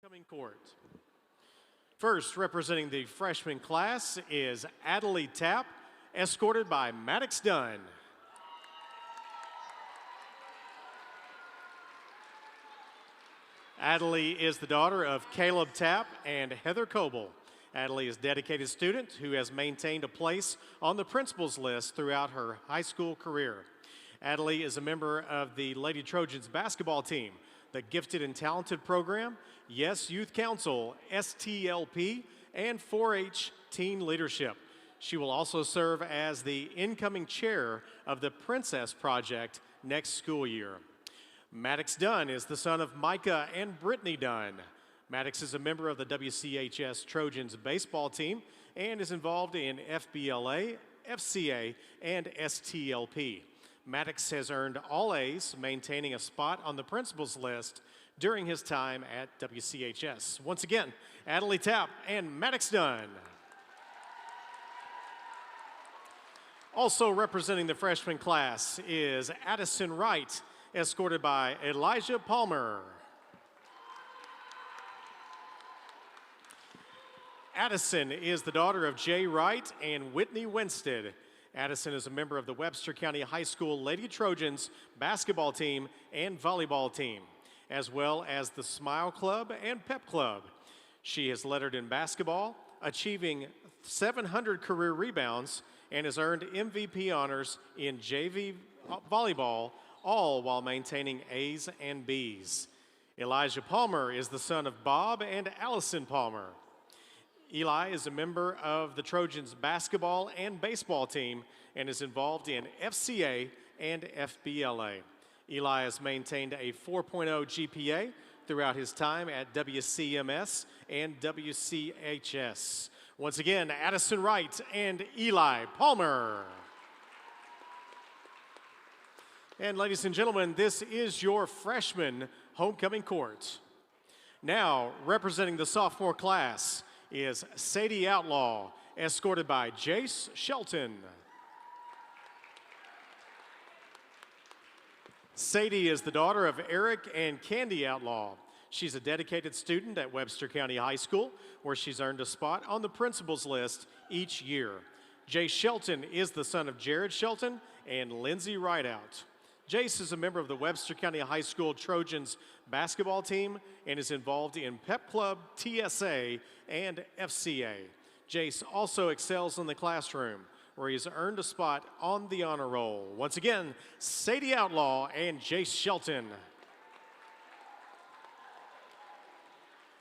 Homecoming court. First, representing the freshman class is Adelie Tapp, escorted by Maddox Dunn. Adelie is the daughter of Caleb Tapp and Heather Coble. Adelie is a dedicated student who has maintained a place on the principal's list throughout her high school career. Adelie is a member of the Lady Trojans basketball team, the Gifted and Talented Program, Yes Youth Council, STLP, and 4-H Teen Leadership. She will also serve as the incoming chair of the Princess Project next school year. Maddox Dunn is the son of Micah and Brittany Dunn. Maddox is a member of the WCHS Trojans baseball team and is involved in FBLA, FCA, and STLP. Maddox has earned all A's, maintaining a spot on the principal's list during his time at WCHS. Once again, Adelie Tapp and Maddox Dunn. Also representing the freshman class is Addison Wright, escorted by Elijah Palmer. Addison is the daughter of Jay Wright and Whitney Winstead. Addison is a member of the Webster County High School Lady Trojans basketball team and volleyball team, as well as the Smile Club and Pep Club. She is lettered in basketball, achieving 700 career rebounds, and has earned MVP honors in JV volleyball, all while maintaining A's and B's. Elijah Palmer is the son of Bob and Allison Palmer. Eli is a member of the Trojans basketball and baseball team and is involved in FCA and FBLA. Eli has maintained a 4.0 GPA throughout his time at WCMS and WCHS. Once again, Addison Wright and Eli Palmer. And ladies and gentlemen, this is your freshman homecoming court. Now, representing the sophomore class is Sadie Outlaw, escorted by Jace Shelton. Sadie is the daughter of Eric and Candy Outlaw. She's a dedicated student at Webster County High School, where she's earned a spot on the principal's list each year. Jace Shelton is the son of Jared Shelton and Lindsay Rideout. Jace is a member of the Webster County High School Trojans basketball team and is involved in Pep Club, TSA, and FCA. Jace also excels in the classroom, where he's earned a spot on the honor roll. Once again, Sadie Outlaw and Jace Shelton.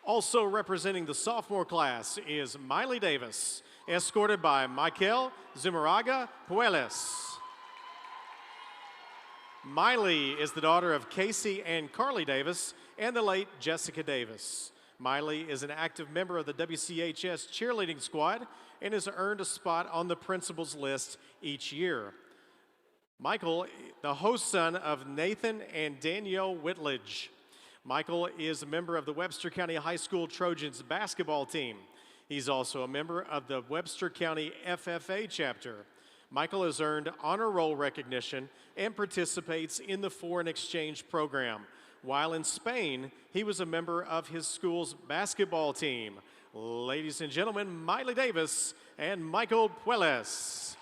Also representing the sophomore class is Miley Davis, escorted by Michael Zumaraga Pueles. Miley is the daughter of Casey and Carly Davis and the late Jessica Davis. Miley is an active member of the WCHS cheerleading squad and has earned a spot on the principal's list each year. Michael, the host son of Nathan and Danielle Whitledge. Michael is a member of the Webster County High School Trojans basketball team. He's also a member of the Webster County FFA chapter. Michael has earned honor roll recognition and participates in the foreign exchange program. While in Spain, he was a member of his school's basketball team. Ladies and gentlemen, Miley Davis and Michael Pueles.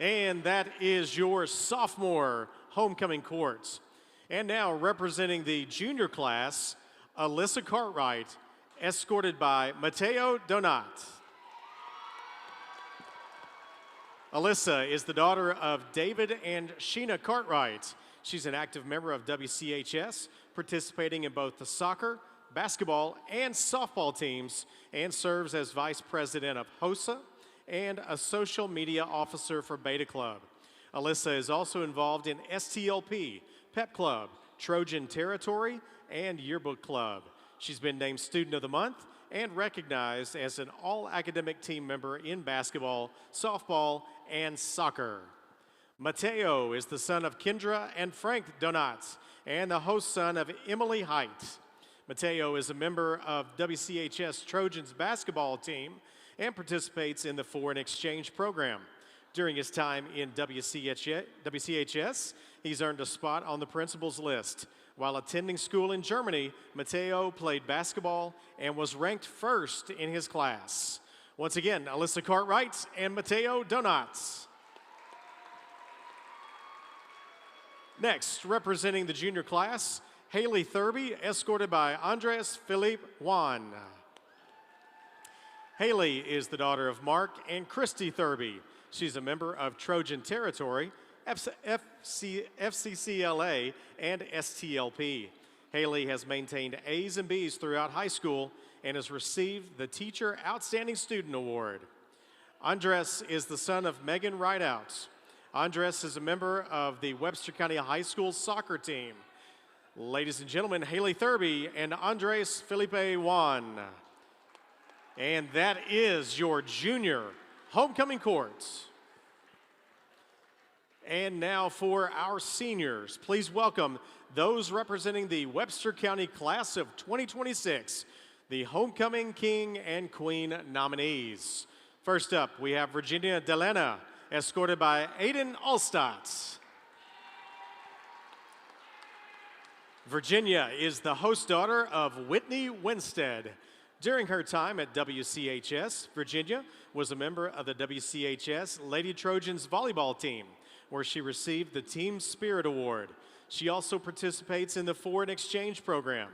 And that is your sophomore homecoming court. And now representing the junior class, Alyssa Cartwright, escorted by Mateo Donat. Alyssa is the daughter of David and Sheena Cartwright. She's an active member of WCHS, participating in both the soccer, basketball, and softball teams, and serves as vice president of HOSA and a social media officer for Beta Club. Alyssa is also involved in STLP, Pep Club, Trojan Territory, and Yearbook Club. She's been named Student of the Month and recognized as an all-academic team member in basketball, softball, and soccer. Mateo is the son of Kendra and Frank Donats and the host son of Emily Height. Mateo is a member of WCHS Trojans basketball team and participates in the foreign exchange program. During his time in WCHS, he's earned a spot on the principal's list. While attending school in Germany, Mateo played basketball and was ranked first in his class. Once again, Alyssa Cartwright and Mateo Donats. Next, representing the junior class, Haley Thurby, escorted by Andres Philippe Juan. Haley is the daughter of Mark and Christy Thurby. She's a member of Trojan Territory, FCCLA, and STLP. Haley has maintained A's and B's throughout high school and has received the Teacher Outstanding Student Award. Andres is the son of Megan Rideout. Andres is a member of the Webster County High School soccer team. Ladies and gentlemen, Haley Thurby and Andres Felipe Juan. And that is your junior homecoming court. And now for our seniors, please welcome those representing the Webster County class of 2026, the homecoming king and queen nominees. First up, we have Virginia Delena, escorted by Aiden Allstott. Virginia is the host daughter of Whitney Winstead. During her time at WCHS, Virginia was a member of the WCHS Lady Trojans volleyball team, where she received the Team Spirit Award. She also participates in the Foreign Exchange Program.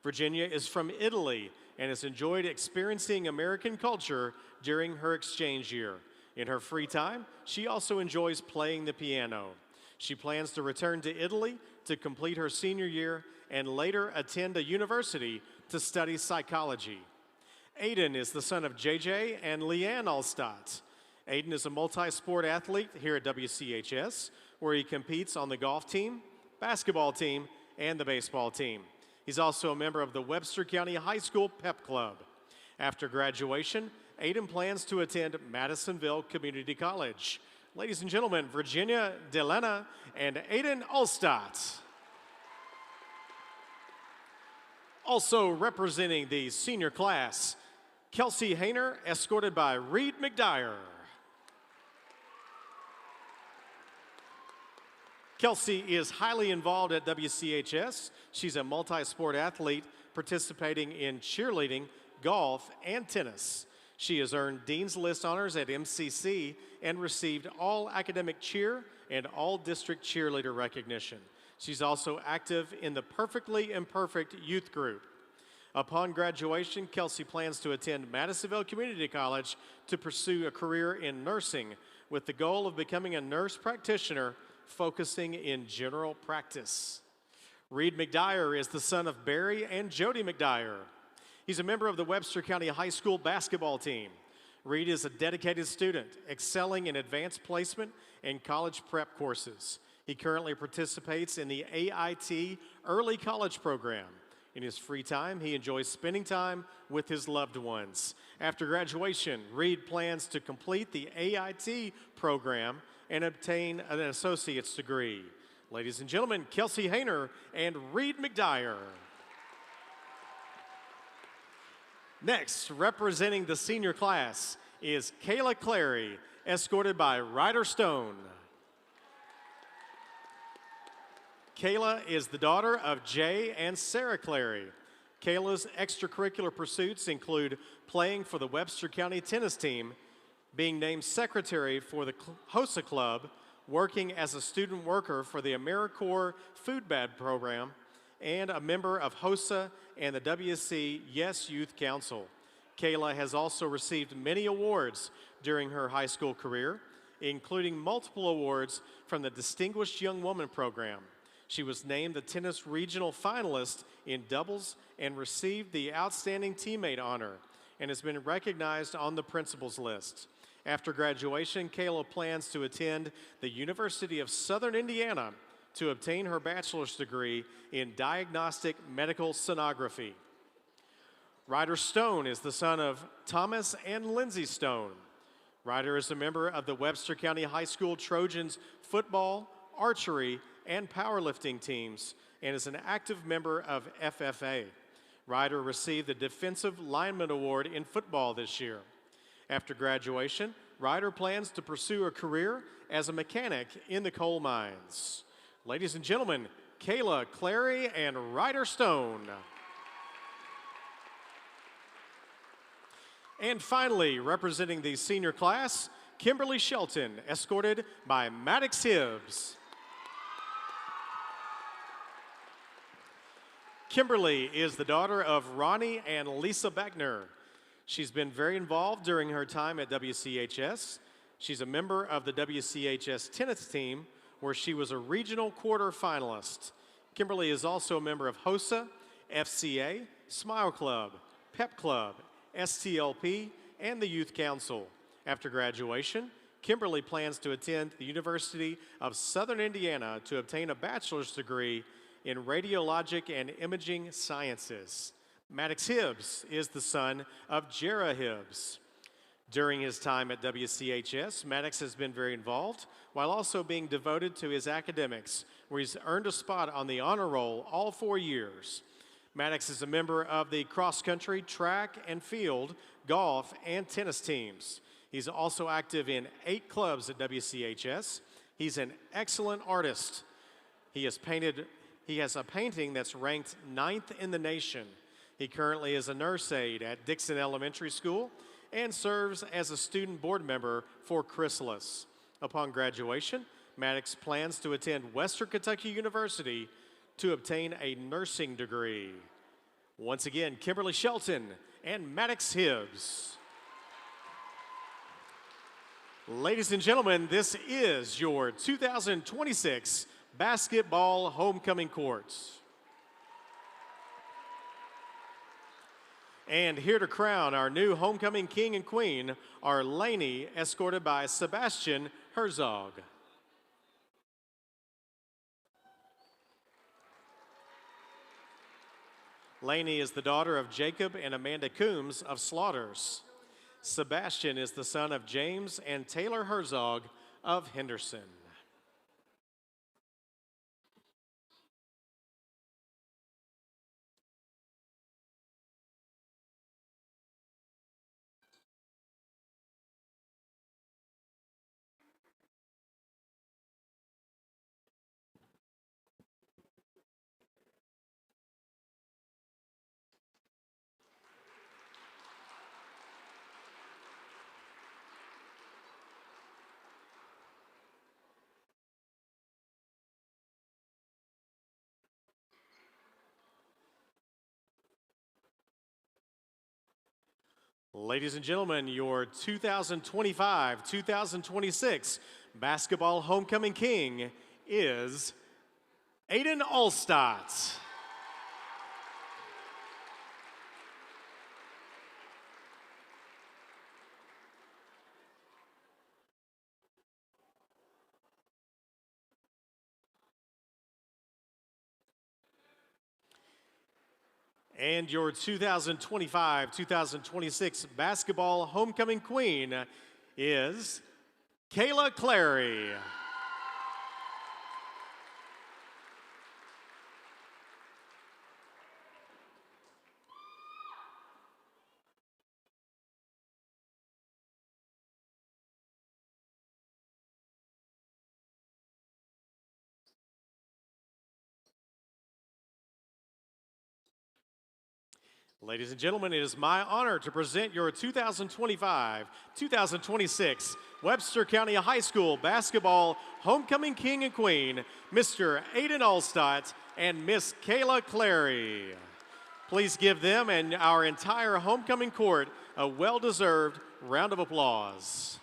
Virginia is from Italy and has enjoyed experiencing American culture during her exchange year. In her free time, she also enjoys playing the piano. She plans to return to Italy to complete her senior year and later attend a university to study psychology. Aiden is the son of JJ and Leanne Allstott. Aiden is a multi-sport athlete here at WCHS, where he competes on the golf team, basketball team, and the baseball team. He's also a member of the Webster County High School Pep Club. After graduation, Aiden plans to attend Madisonville Community College. Ladies and gentlemen, Virginia Delena and Aiden Allstott. Also representing the senior class, Kelsey Hayner, escorted by Reed McDyer. Kelsey is highly involved at WCHS. She's a multi-sport athlete participating in cheerleading, golf, and tennis. She has earned Dean's List honors at MCC and received all academic cheer and all district cheerleader recognition. She's also active in the Perfectly Imperfect youth group. Upon graduation, Kelsey plans to attend Madisonville Community College to pursue a career in nursing with the goal of becoming a nurse practitioner focusing in general practice. Reed McDyer is the son of Barry and Jody McDyer. He's a member of the Webster County High School basketball team. Reed is a dedicated student, excelling in advanced placement and college prep courses. He currently participates in the AIT Early College Program. In his free time, he enjoys spending time with his loved ones. After graduation, Reed plans to complete the AIT program and obtain an associate's degree. Ladies and gentlemen, Kelsey Hayner and Reed McDyer. Next, representing the senior class is Kayla Clary, escorted by Ryder Stone. Kayla is the daughter of Jay and Sarah Clary. Kayla's extracurricular pursuits include playing for the Webster County tennis team, being named secretary for the HOSA Club, working as a student worker for the AmeriCorps Food Bag Program, and a member of HOSA and the WC Yes Youth Council. Kayla has also received many awards during her high school career, including multiple awards from the Distinguished Young Woman Program. She was named the tennis regional finalist in doubles and received the Outstanding Teammate honor and has been recognized on the principal's list. After graduation, Kayla plans to attend the University of Southern Indiana to obtain her bachelor's degree in diagnostic medical sonography. Ryder Stone is the son of Thomas and Lindsay Stone. Ryder is a member of the Webster County High School Trojans football, archery, and powerlifting teams and is an active member of FFA. Ryder received the Defensive Lineman Award in football this year. After graduation, Ryder plans to pursue a career as a mechanic in the coal mines. Ladies and gentlemen, Kayla Clary and Ryder Stone. And finally, representing the senior class, Kimberly Shelton, escorted by Maddox Hibbs. Kimberly is the daughter of Ronnie and Lisa Beckner. She's been very involved during her time at WCHS. She's a member of the WCHS tennis team, where she was a regional quarterfinalist. Kimberly is also a member of HOSA, FCA, Smile Club, Pep Club, STLP, and the Youth Council. After graduation, Kimberly plans to attend the University of Southern Indiana to obtain a bachelor's degree in radiologic and imaging sciences. Maddox Hibbs is the son of Jera Hibbs. During his time at WCHS, Maddox has been very involved while also being devoted to his academics, where he's earned a spot on the honor roll all 4 years. Maddox is a member of the cross-country, track and field, golf, and tennis teams. He's also active in 8 clubs at WCHS. He's an excellent artist. He has a painting that's ranked 9th in the nation. He currently is a nurse aide at Dixon Elementary School and serves as a student board member for Chrysalis. Upon graduation, Maddox plans to attend Western Kentucky University to obtain a nursing degree. Once again, Kimberly Shelton and Maddox Hibbs. Ladies and gentlemen, this is your 2026 basketball homecoming court. And here to crown our new homecoming king and queen are Lainey, escorted by Sebastian Herzog. Lainey is the daughter of Jacob and Amanda Coombs of Slaughters. Sebastian is the son of James and Taylor Herzog of Henderson. Ladies and gentlemen, your 2025-2026 basketball homecoming king is Aiden Allstott. And your 2025-2026 basketball homecoming queen is Kayla Clary. Ladies and gentlemen, it is my honor to present your 2025-2026 Webster County High School basketball homecoming king and queen, Mr. Aiden Allstott and Miss Kayla Clary. Please give them and our entire homecoming court a well-deserved round of applause.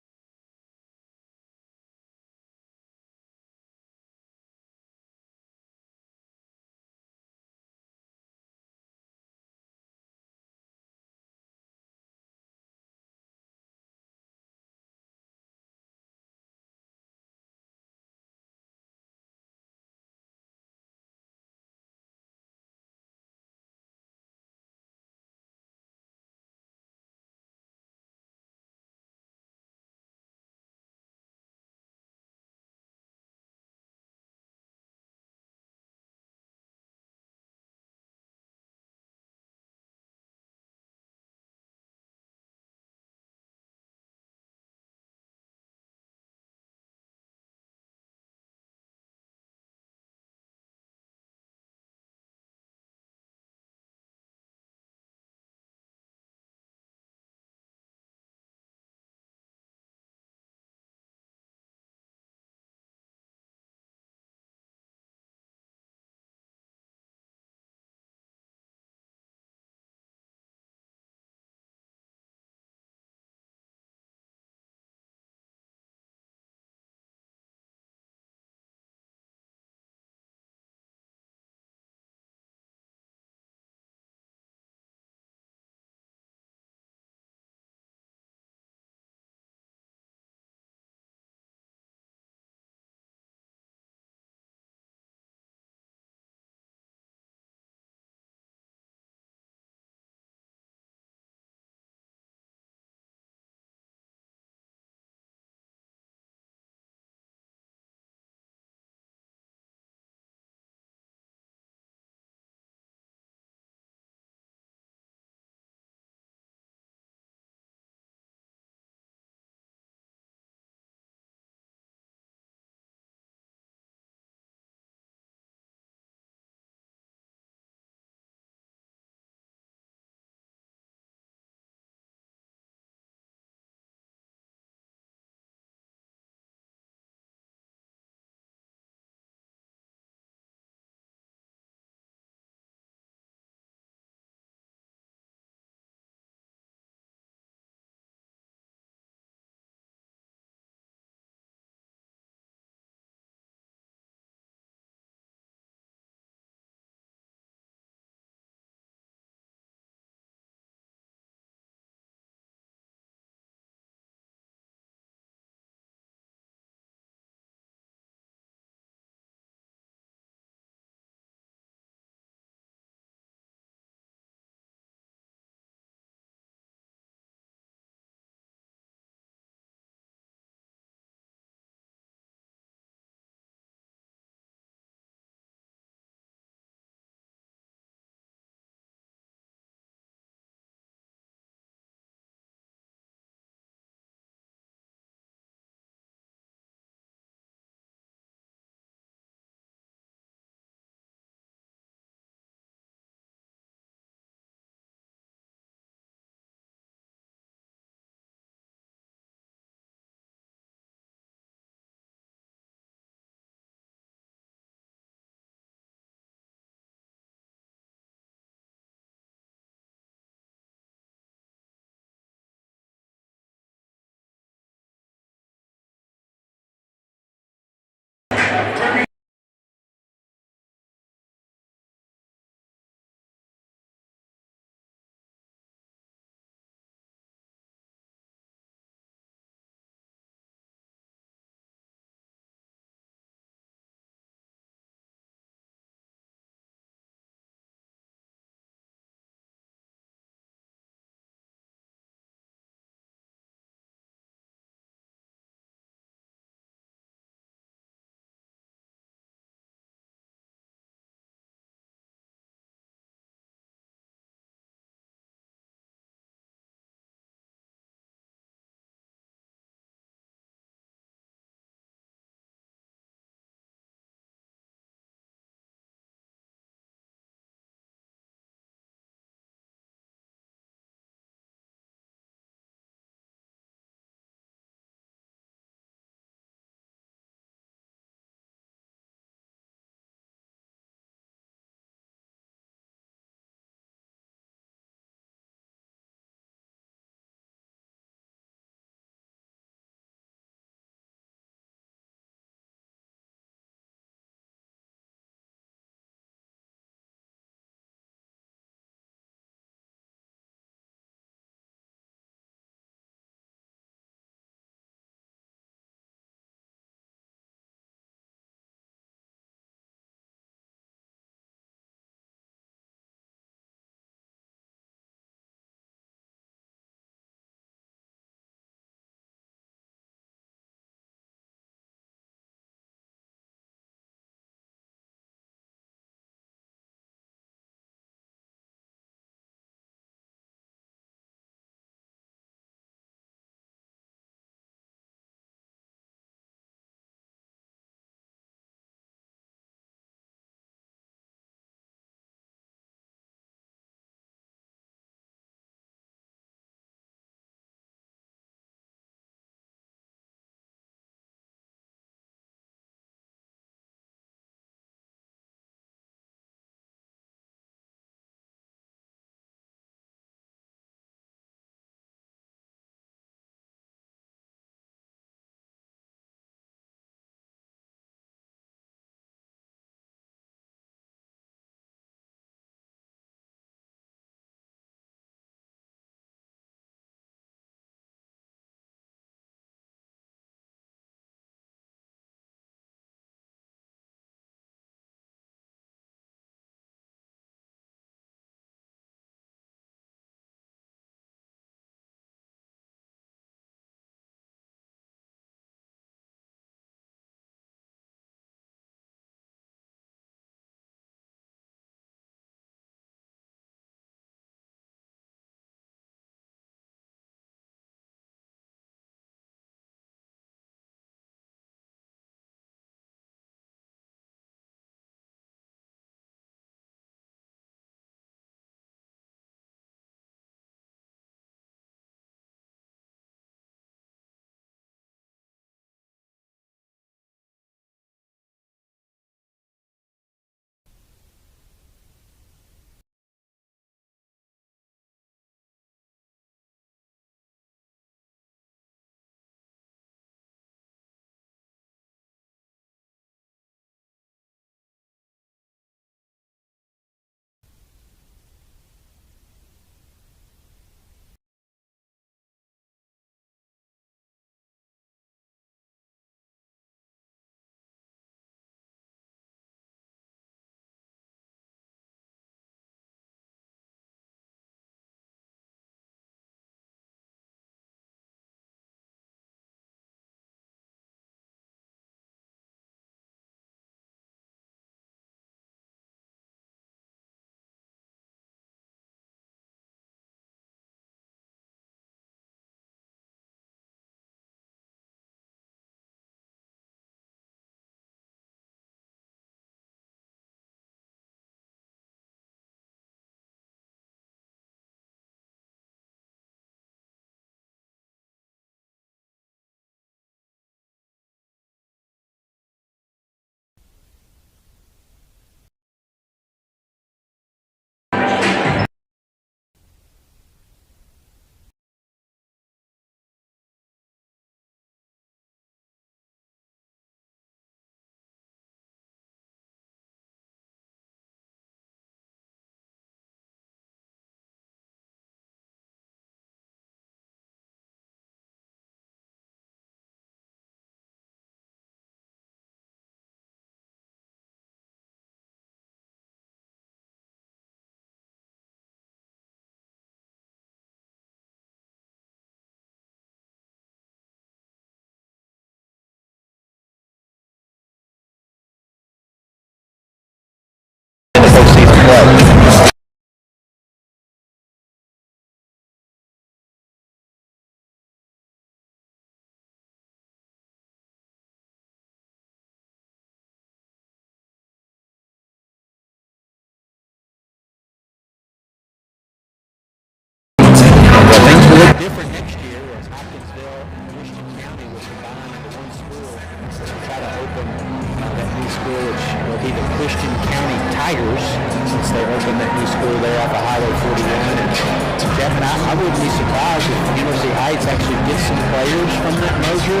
Jeff, and I wouldn't be surprised if University Heights actually gets some players from that merger.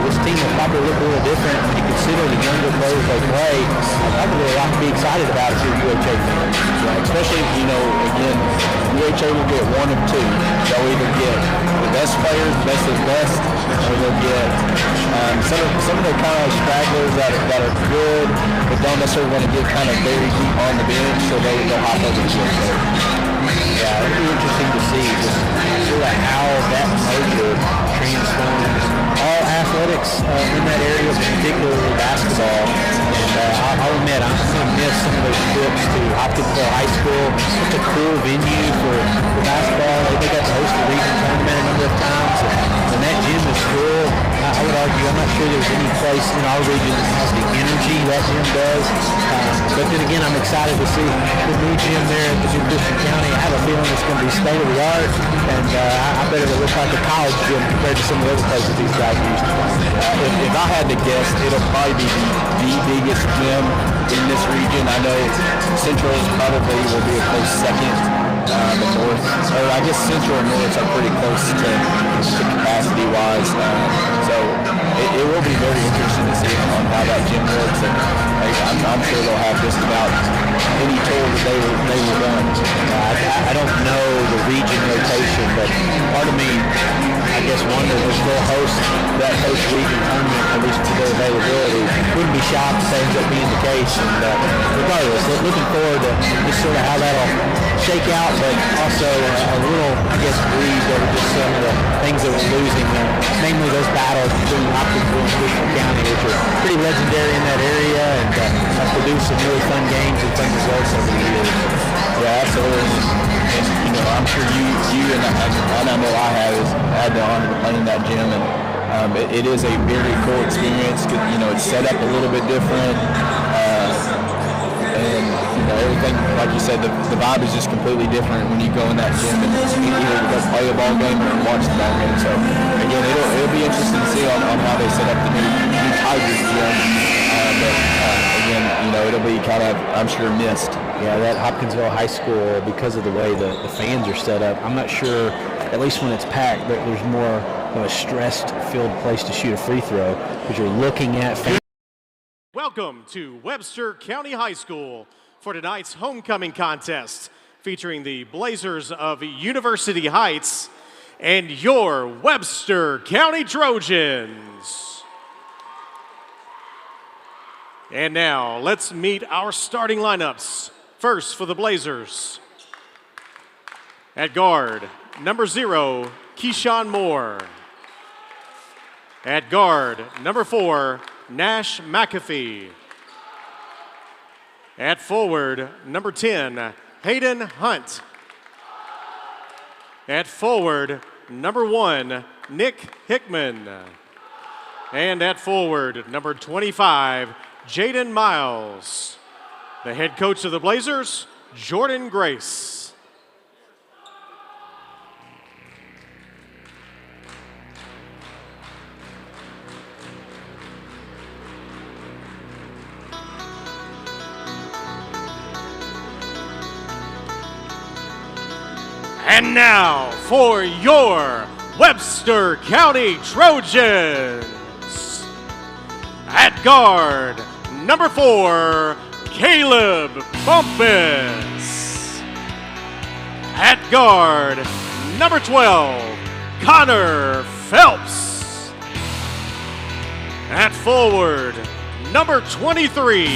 This team will probably look a little different when you consider the younger players they play. Probably a lot to be excited about if you're UHA fans. Right, especially, again, UHA will get one of two. They'll either get the best players, best of the best, or they'll get some of the kind of stragglers that are good, but don't necessarily want to get kind of very deep on the bench, so they'll hop over to UHA. Yeah, it'll be interesting to see just sort of how that merger transforms all athletics in that area, particularly basketball. And I'll admit, I'm going to miss some of those trips to Hopkinsville High School. It's a cool venue for basketball. They got to host the region tournament a number of times. And when that gym is full, I would argue I'm not sure there's any place in our region that has the energy that gym does. But then again, I'm excited to see the new gym there at the District County. I have a feeling it's going to be state of the art, and I bet it'll look like a college gym compared to some of the other places these guys used to play. If I had to guess, it'll probably be the biggest gym in this region. I know Central probably will be a close second. North, or I guess Central and North are pretty close to capacity-wise. So it will be very interesting to see on how that gym works. And I'm sure they'll have just about any tool that they will run. I don't know the region rotation, but part of me, I guess, wonders if they'll host that region tournament, at least to their availability. Wouldn't be shocked if that ends up being the case. And regardless, looking forward to just sort of how that'll shake out, but also a little, I guess, breeze over just some of the things that we're losing, namely those battles between Hopkinsville and District County, which are pretty legendary in that area and have produced some really fun games and fun results over the years. Yeah, absolutely. And I'm sure you and I know I have had the honor of playing that gym, and it is a very cool experience. It's set up a little bit different, and everything, like you said, the vibe is just completely different when you go in that gym and either go play a ball game or watch the ball game. So again, it'll be interesting to see on how they set up the new Tigers gym. But again, it'll be kind of, I'm sure, missed. Yeah, that Hopkinsville High School, because of the way the fans are set up, I'm not sure, at least when it's packed, that there's more of a stressed-filled place to shoot a free throw, because you're looking at fans. Welcome to Webster County High School for tonight's homecoming contest, featuring the Blazers of University Heights and your Webster County Trojans. And now, let's meet our starting lineups. First for the Blazers. At guard, number 0, Keyshawn Moore. At guard, number 4, Nash McAfee. At forward, number 10, Hayden Hunt. At forward, number 1, Nick Hickman. And at forward, number 25, Jaden Miles. The head coach of the Blazers, Jordan Grace. And now for your Webster County Trojans. At guard, number 4, Caleb Bumpus. At guard, number 12, Connor Phelps. At forward, number 23,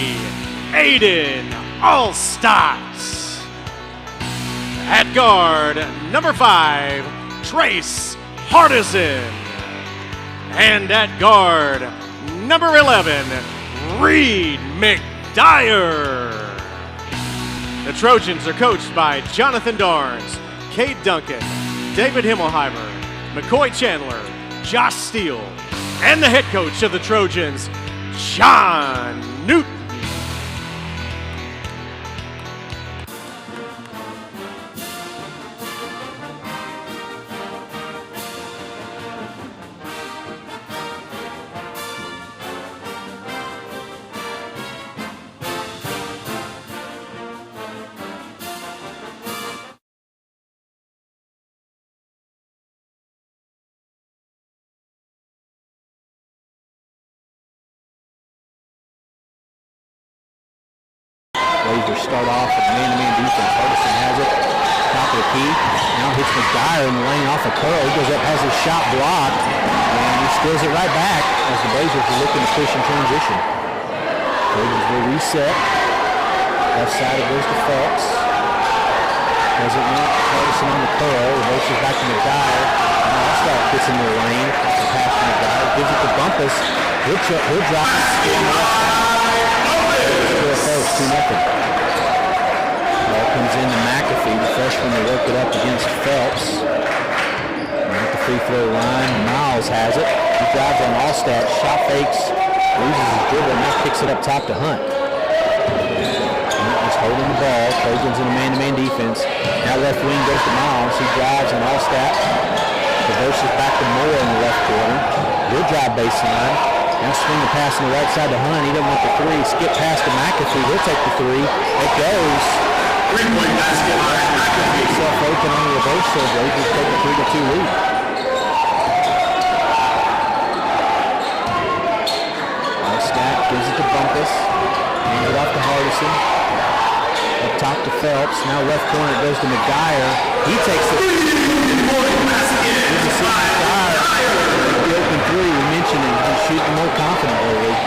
Aiden Allstott. At guard, number 5, Trace Hardison. And at guard, number 11, Reed McDyer. The Trojans are coached by Jonathan Darnes, Cade Duncan, David Himmelheimer, McCoy Chandler, Josh Steele, and the head coach of the Trojans, John Newton. Blazers start off with man-to-man defense. Hardison has it, top of the key. Now hits McDyer in the lane off of Curl. He goes up, has his shot blocked, and he steals it right back as the Blazers are looking to push in transition. Blazers will reset. Left side it goes to Phelps. Doesn't want Hardison on the Curl. Reverses back to McDyer. Allstott gets in the lane. The pass to McDyer. Gives it to Bumpus. He'll drop it. Still 2-0. Ball comes in to McAfee. The freshman will work it up against Phelps. At the free throw line, Miles has it. He drives on Allstott. Shot fakes. Loses his dribble. Now picks it up top to Hunt. Hunt is holding the ball. Trojans in a man-to-man defense. Now left wing goes to Miles. He drives on Allstott. Reverses back to Moore in the left corner. Good drive baseline. Now swing the pass on the right side to Hunt. He doesn't want the three. Skip pass to McAfee. He'll take the three. It goes. Three-point basket by McAfee. Himself open on the reversal. Blazers take a 3-2 lead. Allstott gives it to Bumpus. Hands it off to Hardison. Up top to Phelps. Now left corner it goes to McDyer. He takes the the open three. We mentioned him. He's shooting more confident lately.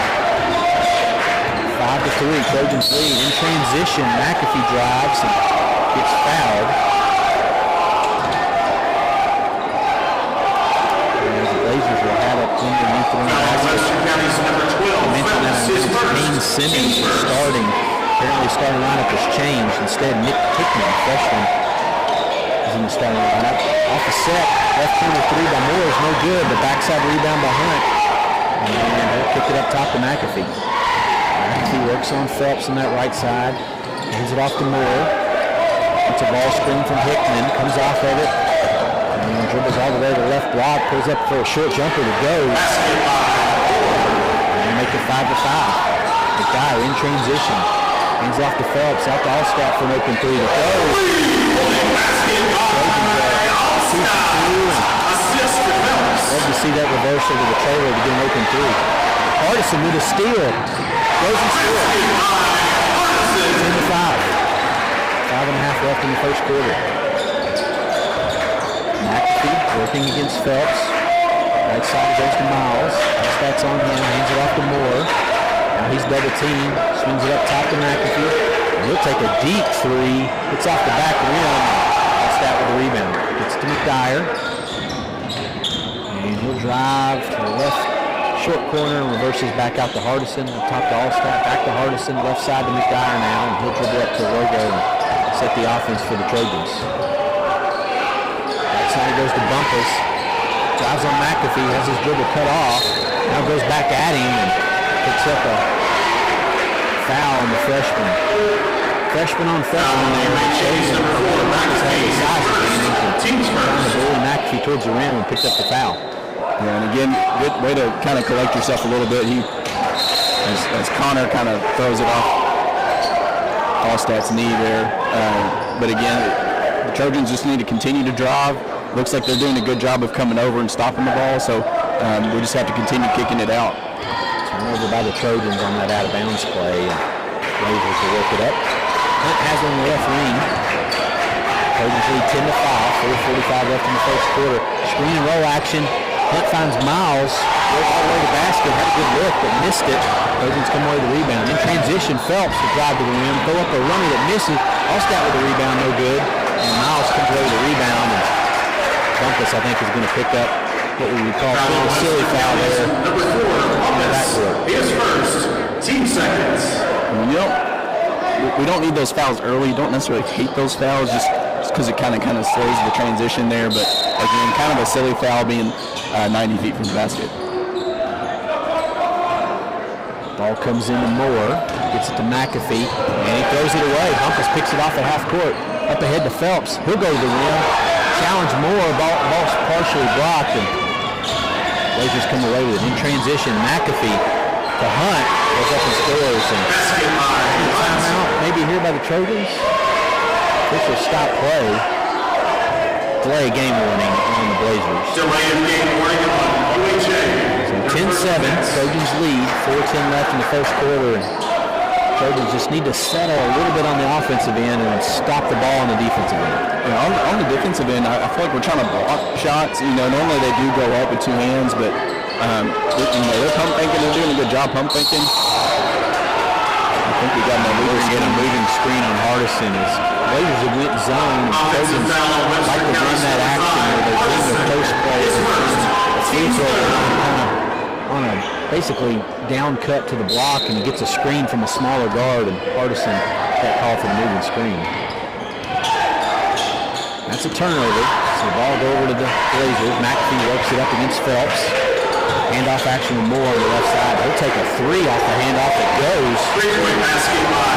5-3. Trojans lead. In transition, McAfee drives and gets fouled. And the Blazers will have it underneath the rim. I mentioned that Kane Simmons is starting. Apparently starting lineup has changed. Instead, Nick Hickman, freshman, is in the starting lineup. Off the set, left corner three by Moore is no good. The backside rebound by Hunt. And he'll kick it up top to McAfee. McAfee works on Phelps on that right side. Hands it off to Moore. It's a ball screen from Hickman. Comes off of it. And dribbles all the way to the left block. Pulls up for a short jumper that goes. And make it 5-5. The guy in transition. Hands off to Phelps, out to Allstott for an open three to go. Love to see that reversal to the trailer to get an open three. Hardison with a steal. Goes and steals. 10-5. 5.5 left in the first quarter. McAfee working against Phelps. Right side goes to Miles. Allstott's on him, hands it off to Moore. Now he's double teamed, swings it up top to McAfee. He'll take a deep three. It's off the back rim. Allstott with the rebound. Gets to McDyer. And he'll drive to the left short corner and reverses back out to Hardison. Up top to Allstott, back to Hardison, left side to McDyer now. And he'll dribble up to Logo and set the offense for the Trojans. Right side goes to Bumpus. Drives on McAfee, has his dribble cut off. Now goes back at him and picks up a foul on the freshman. Freshman on freshman there. Shows him Bumpus has a size advantage. Trying to bully McAfee towards the rim and picks up the foul. Yeah, and again, good way to kind of collect yourself a little bit. He, as Connor kind of throws it off Allstott's knee there. But again, the Trojans just need to continue to drive. Looks like they're doing a good job of coming over and stopping the ball, so we just have to continue kicking it out. Over by the Trojans on that out-of-bounds play. Blazers will work it up. Hunt has on the left wing. Trojans lead 10-5. 4:45 left in the first quarter. Screen and roll action. Hunt finds Miles. Goes all the way to the basket. Had a good look, but missed it. Trojans come away with the rebound. In transition, Phelps to drive to the rim. Throw up a runner that misses. Allstott with the rebound, no good. And Miles comes away with the rebound. And Bumpus, I think, is going to pick up what we would call a silly foul there. Number 4, his first, team seconds. We don't need those fouls early. You don't necessarily hate those fouls just because it kind of slows the transition there. But again, kind of a silly foul being 90 feet from the basket. Ball comes into Moore, gets it to McAfee, and he throws it away. Bumpus picks it off at half court. Up ahead to Phelps. He'll go to the rim. Challenge Moore. Ball's partially blocked, and Blazers come away with it. In transition, McAfee to Hunt. Goes up and scores. And timeout maybe here by the Trojans. Official stop play. Delay game warning on the Blazers. Delay game warning on UHA. So 10-7, Trojans lead. 4:10 left in the first quarter. And Trojans just need to settle a little bit on the offensive end and stop the ball on the defensive end. On the defensive end, I feel like we're trying to block shots. Normally they do go up with two hands, but they're pump faking. They're doing a good job pump faking. I think we got a moving screen on Hardison as Blazers have went zone and Trojans like to run that action where they bring the post player a free throw on a basically down cut to the block, and he gets a screen from a smaller guard, and Hardison got called for the moving screen. That's a turnover. So the ball go over to the Blazers. McAfee works it up against Phelps. Handoff action with Moore on the left side. He'll take a three off the handoff that goes.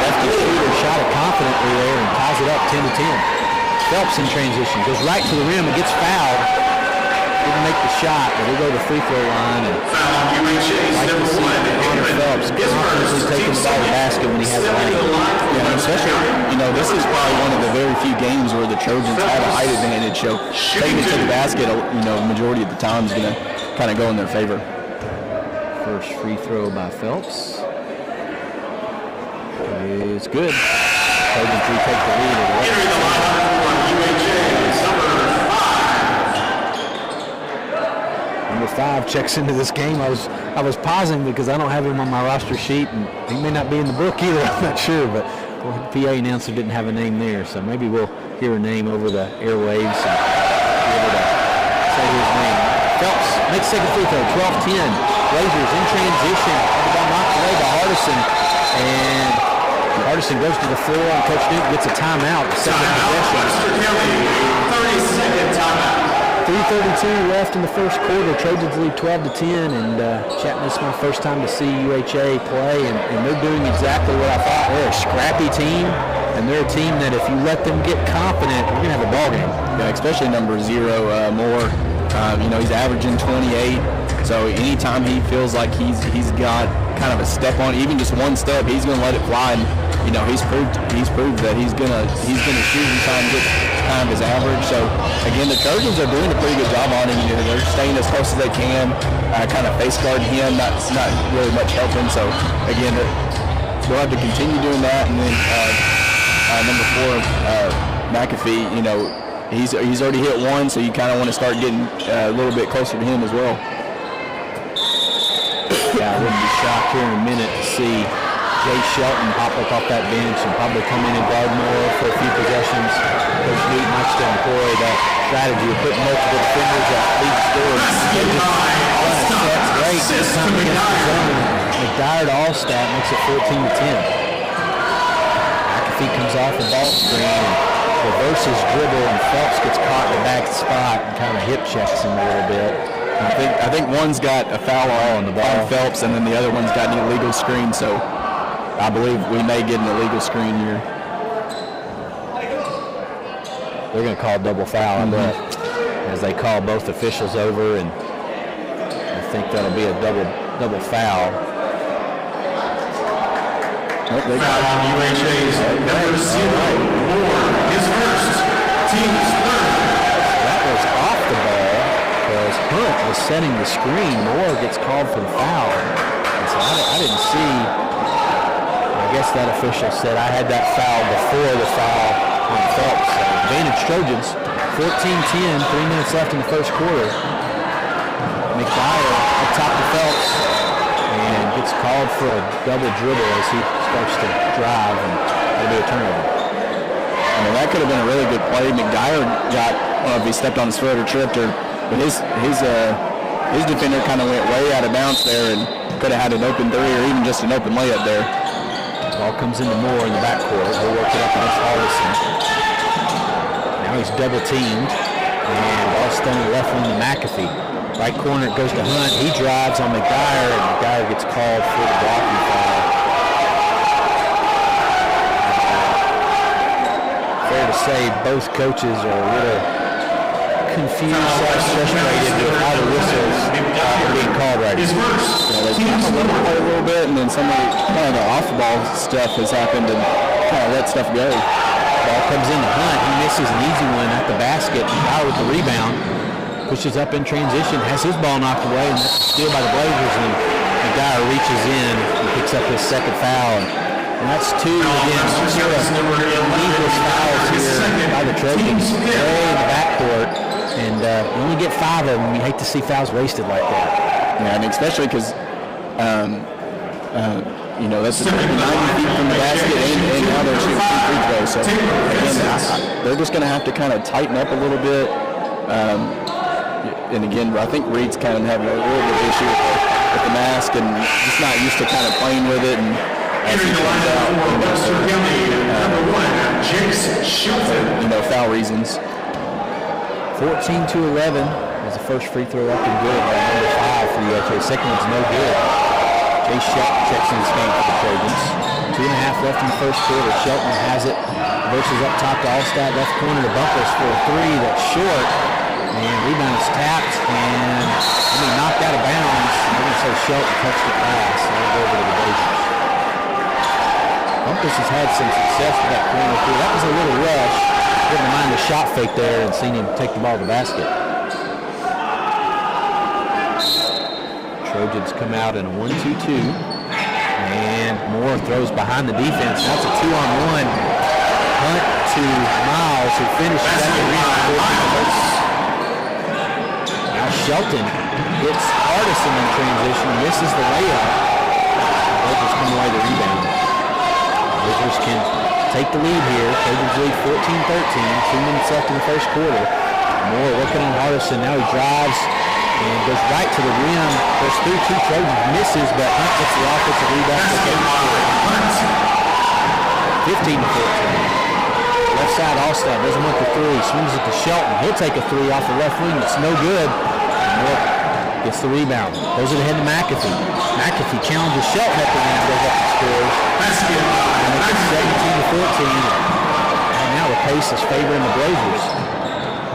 Lefty shooter shot it confidently there and ties it up 10-10. Phelps in transition. Goes right to the rim and gets fouled. Didn't make the shot, but he'll go to the free throw line. And like to see Connor Phelps confidently taking the ball to the basket when he has a lane. Yeah, especially, this is probably one of the very few games where the Trojans have a height advantage. So taking it to the basket, majority of the time is going to kind of go in their favor. First free throw by Phelps. It's good. Trojans retake the lead at 11. Number 5 checks into this game. I was pausing because I don't have him on my roster sheet, and he may not be in the book either. I'm not sure, but the PA announcer didn't have a name there, so maybe we'll hear a name over the airwaves and be able to say his name. Phelps makes second free throw, 12-10. Blazers in transition. The ball knocked away by Hardison, and Hardison goes to the floor, and Coach Newton gets a timeout. Second possession. 30-second timeout. 3:32 left in the first quarter. Trojans lead 12-10, and Chapman, this is my first time to see UHA play, and they're doing exactly what I thought. They're a scrappy team, and they're a team that if you let them get confident, you're going to have a ball game. Yeah, especially number 0, Moore. He's averaging 28, so anytime he feels like he's got kind of a step on, even just one step, he's going to let it fly. And, he's proved that he's gonna shoot and try and get kind of his average. So again, the Trojans are doing a pretty good job on him. They're staying as close as they can, kind of face guarding him, not really much helping. So again, we'll have to continue doing that. And then number 4, McAfee, he's already hit one, so you kind of want to start getting a little bit closer to him as well. Yeah, I wouldn't be shocked here in a minute to see Jay Shelton pop up off that bench and probably come in and guard more for a few possessions. Coach Newton likes to employ that strategy of putting multiple defenders at lead scorers. That's great. This time against the zone. McDyer to Allstat makes it 14-10. McAfee comes off the ball screen and reverses dribble, and Phelps gets caught in the back spot and kind of hip checks him a little bit. I think one's got a foul on the ball on Phelps, and then the other one's got an illegal screen. So I believe we may get an illegal screen here. They're going to call double foul, as they call both officials over, and I think that'll be a double foul. Foul on UHA's number 0, Moore, his first, team's third. That was off the ball because Hunt was setting the screen. Moore gets called for the foul. And so I didn't see. I guess that official said I had that foul before the foul on Phelps. So advantage Trojans, 14-10, 3 minutes left in the first quarter. McDyer up top to Phelps and gets called for a double dribble as he starts to drive, and it'll be a turnover. That could have been a really good play. McDyer got, I don't know if he stepped on his foot or tripped, but his defender kind of went way out of bounds there and could have had an open 3 or even just an open layup there. Ball comes into Moore in the backcourt. He'll work it up against Hardison. Now he's double teamed, and ball stung to the left wing to McAfee. Right corner, it goes to Hunt. He drives on McDyer, and McDyer gets called for the blocking foul. Fair to say, both coaches are a little confused, frustrated with how the whistles are being called right now. They kind of let it play a little bit, and then some of the off-the-ball stuff has happened and kind of let stuff go. Ball comes into Hunt. He misses an easy one at the basket. Power with the rebound. Pushes up in transition. Has his ball knocked away, and that's a steal by the Blazers. And McDyer reaches in and picks up his second foul. And And that's two, again, sort of needless fouls here by the Trojans. Way in the backcourt. And you only get 5 of them. You hate to see fouls wasted like that. Yeah, and especially because, that's 90 feet from the basket, and now they're shooting 2 free throws. So, again, they're just going to have to kind of tighten up a little bit. And again, I think Reed's kind of having a little bit of issue with the mask and just not used to kind of playing with it. And as he comes out, foul reasons. 14-11 is the first free throw up and good by number 5 for UHA. Second one's no good. Jay Shelton checks in this game for the Trojans. 2.5 left in the first quarter. Shelton has it. Versus up top to Allstat, left corner to Bumpus for a 3 that's short. And rebound is tapped and knocked out of bounds. I'm going to say Shelton touched it last. So we'll go over to the Blazers. Bumpus has had some success with that corner too. That was a little rush. Didn't mind the shot fake there and seen him take the ball to the basket. Trojans come out in a 1-2-2. And Moore throws behind the defense. That's a 2-on-1. Hunt to Miles, who finishes at the rim. Now Shelton hits Hardison in transition, misses the layup. Blazers come away the rebound. Blazers can take the lead here. Trojans lead 14-13. 2 minutes left in the first quarter. Moore working on Hardison. Now he drives and goes right to the rim. Goes through 2 Trojans, misses, but Hunt gets the offensive rebound. 15-14. Left side, Allstat doesn't want the 3. Swings it to Shelton. He'll take a 3 off the left wing. It's no good. Moore gets the rebound. Goes it ahead to McAfee. McAfee challenges Shelton at the end. Goes up and scores. And it's 17-14. And now the pace is favoring the Blazers.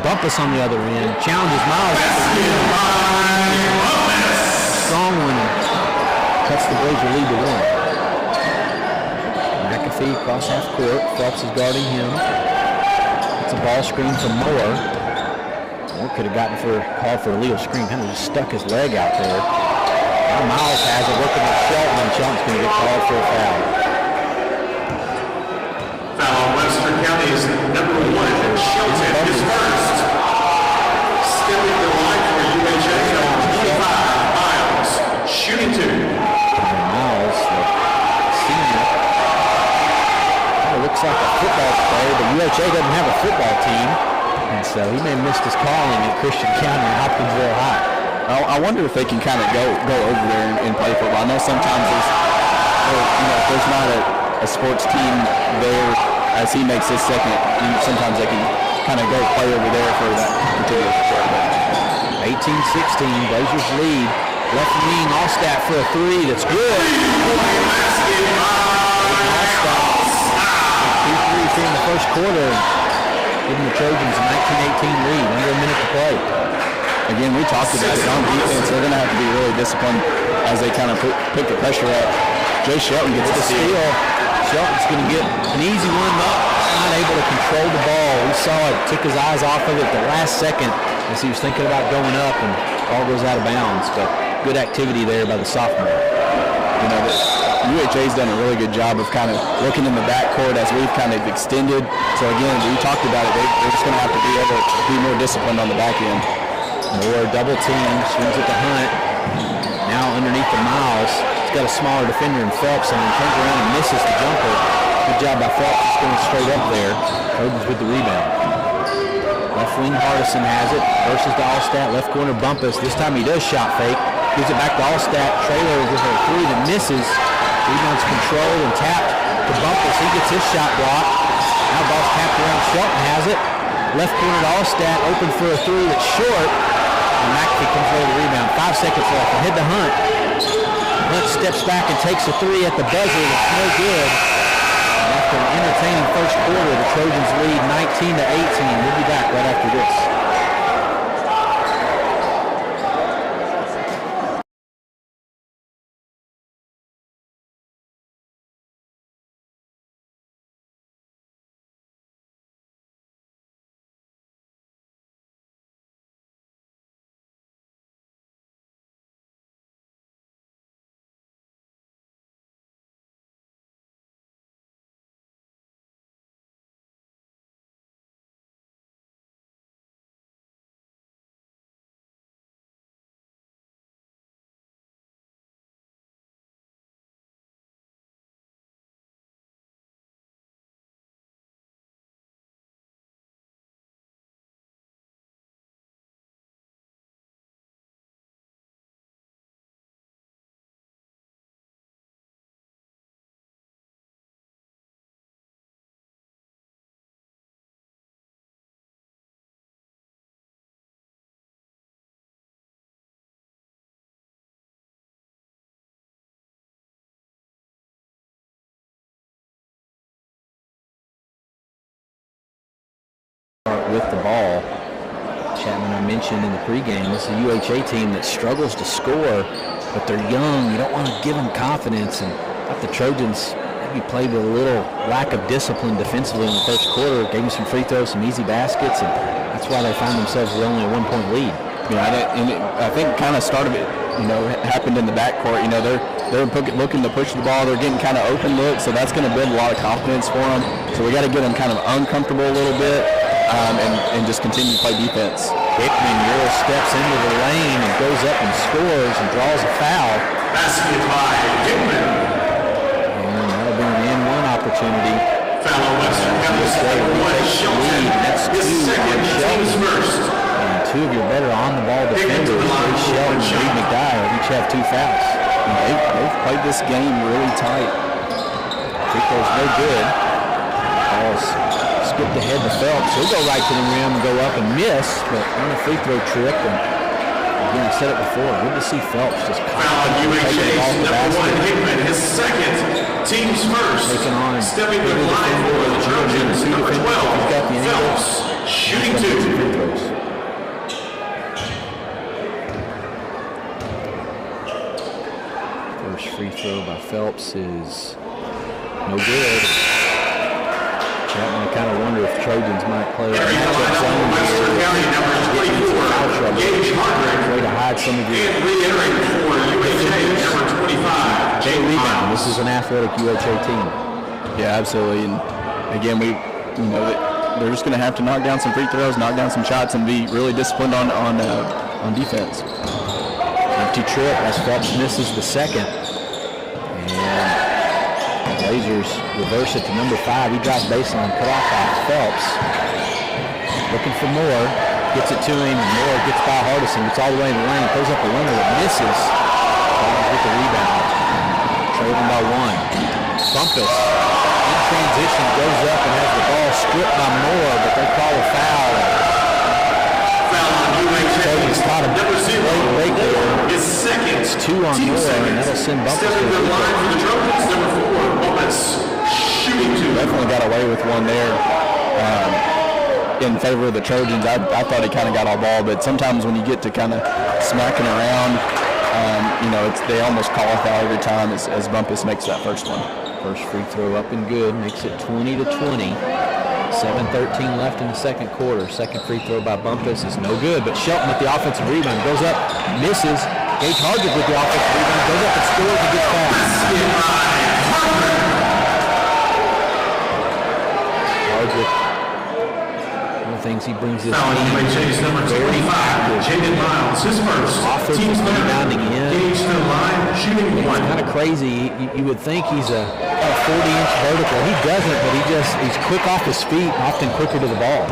Bumpus on the other end. Challenges Miles at the end. Strong one. Cuts the Blazer lead to 1. McAfee across half court. Phelps is guarding him. It's a ball screen from Moore. Moore could have gotten called for a legal screen. Kind of just stuck his leg out there. Now Miles has it working with Shelton, and Shelton's going to get called for a foul. Foul on Webster County's number 1, Shelton, his first. Stepping the line for UHA, number 25, Miles, shooting 2. Miles, the senior. Looks like a football player, but UHA doesn't have a football team, and so he may have missed his calling at Christian County and Hopkinsville High. I wonder if they can kind of go over there and play football. I know sometimes if there's not a sports team there as he makes his second, sometimes they can kind of go play over there for that particular sport. 18-16, Blazers lead. Left wing, Allstat for a 3 that's good. Allstat. 2-3 in the first quarter, giving the Trojans a 19-18 lead, under a minute to play. Again, we talked about it on defense. They're going to have to be really disciplined as they kind of pick the pressure up. Jay Shelton gets the steal. Shelton's going to get an easy one, not able to control the ball. We saw it, took his eyes off of it the last second as he was thinking about going up, and the ball goes out of bounds. But good activity there by the sophomore. UHA's done a really good job of kind of looking in the backcourt as we've kind of extended. So again, we talked about it. They're just going to have to be able to be more disciplined on the back end. Moore double team, swings it to Hunt. Now underneath the Miles. He's got a smaller defender in Phelps on him. Turns around and misses the jumper. Good job by Phelps. Just going straight up there. Trojans with the rebound. Left wing Hardison has it. Versus to Allstat. Left corner Bumpus. This time he does shot fake. Gives it back to Allstat. Trailer with a 3 that misses. Rebound's controlled and tapped to Bumpus. He gets his shot blocked. Now ball's tapped around. Shelton has it. Left corner to Allstat. Open for a 3 that's short. And McAfee comes away with the rebound. 5 seconds left. Ahead to Hunt. Hunt steps back and takes a 3 at the buzzer. That's no good. And after an entertaining first quarter, the Trojans lead 19-18. We'll be back right after this. with the ball. Chapman, I mentioned in the pregame, this is a UHA team that struggles to score, but they're young. You don't want to give them confidence. And I thought the Trojans maybe played with a little lack of discipline defensively in the first quarter. Gave them some free throws, some easy baskets, and that's why they find themselves with only a 1-point lead. I think kind of start of it, happened in the backcourt. They're looking to push the ball. They're getting kind of open looks, so that's going to build a lot of confidence for them. So we got to get them kind of uncomfortable a little bit and just continue to play defense. Hickman Euro steps into the lane and goes up and scores and draws a foul. Basket by Hickman. And that'll be an N1 opportunity. Foul on Western County's number 1, Shelton. His second, team's first. And two of your better on-the-ball defenders, Ray Shelton and Reed McDyer, each have 2 fouls. They've played this game really tight. Free throw's no good. Ball's skipped ahead to Phelps. He'll go right to the rim and go up and miss, but on a free throw trip. And again, I said it before, good to see Phelps just confidently taking the ball to the basket. Hickman, his second, team's first. Taking on stepping to the line for the Trojans, number 12, Phelps, shooting 2. First free throw by Phelps is no good. Chapman, I kind of wonder if Trojans might play a matchup zone Western County, number 24, Gage Hardrick. Way to hide some of your... And re-entering for UHA, number 25, Jay rebound. This is an athletic UHA team. Yeah, absolutely. And again, they're just going to have to knock down some free throws, knock down some shots, and be really disciplined on defense. Empty trip as Phelps misses the second. And the Blazers reverse it to number 5. He drives baseline, cut off by Phelps. Looking for Moore. Gets it to him, and Moore gets by Hardison. Gets all the way in the lane. Throws up a winner that misses. With the rebound. Trailing by 1. Bumpus in transition goes up and has the ball stripped by Moore, but they call a foul. Trojans caught him number 0, right there. His second, It's 2 on team Moore, second. and that'll send Bumpus Stepping to the line for the Trojans, number 4, Bumpus, shooting 2. Definitely got away with one there in favor of the Trojans. I thought he kind of got all ball, but sometimes when you get to kind of smacking around, they almost call a foul every time as Bumpus makes that first one. First free throw up and good, makes it 20-20. 7:13 left in the second quarter. Second free throw by Bumpus is no good, but Shelton with the offensive rebound goes up, misses. Gage Hardrick with the offensive rebound goes up and scores and gets fouled. Hardrick, one of the things he brings this Foul on UHA's number 25, Jaden Miles, his first. Offensive rebounding in. Gage to the line, shooting 1. It's kind of crazy. You would think he's a 40-inch vertical. He doesn't, but he's quick off his feet, often quicker to the ball.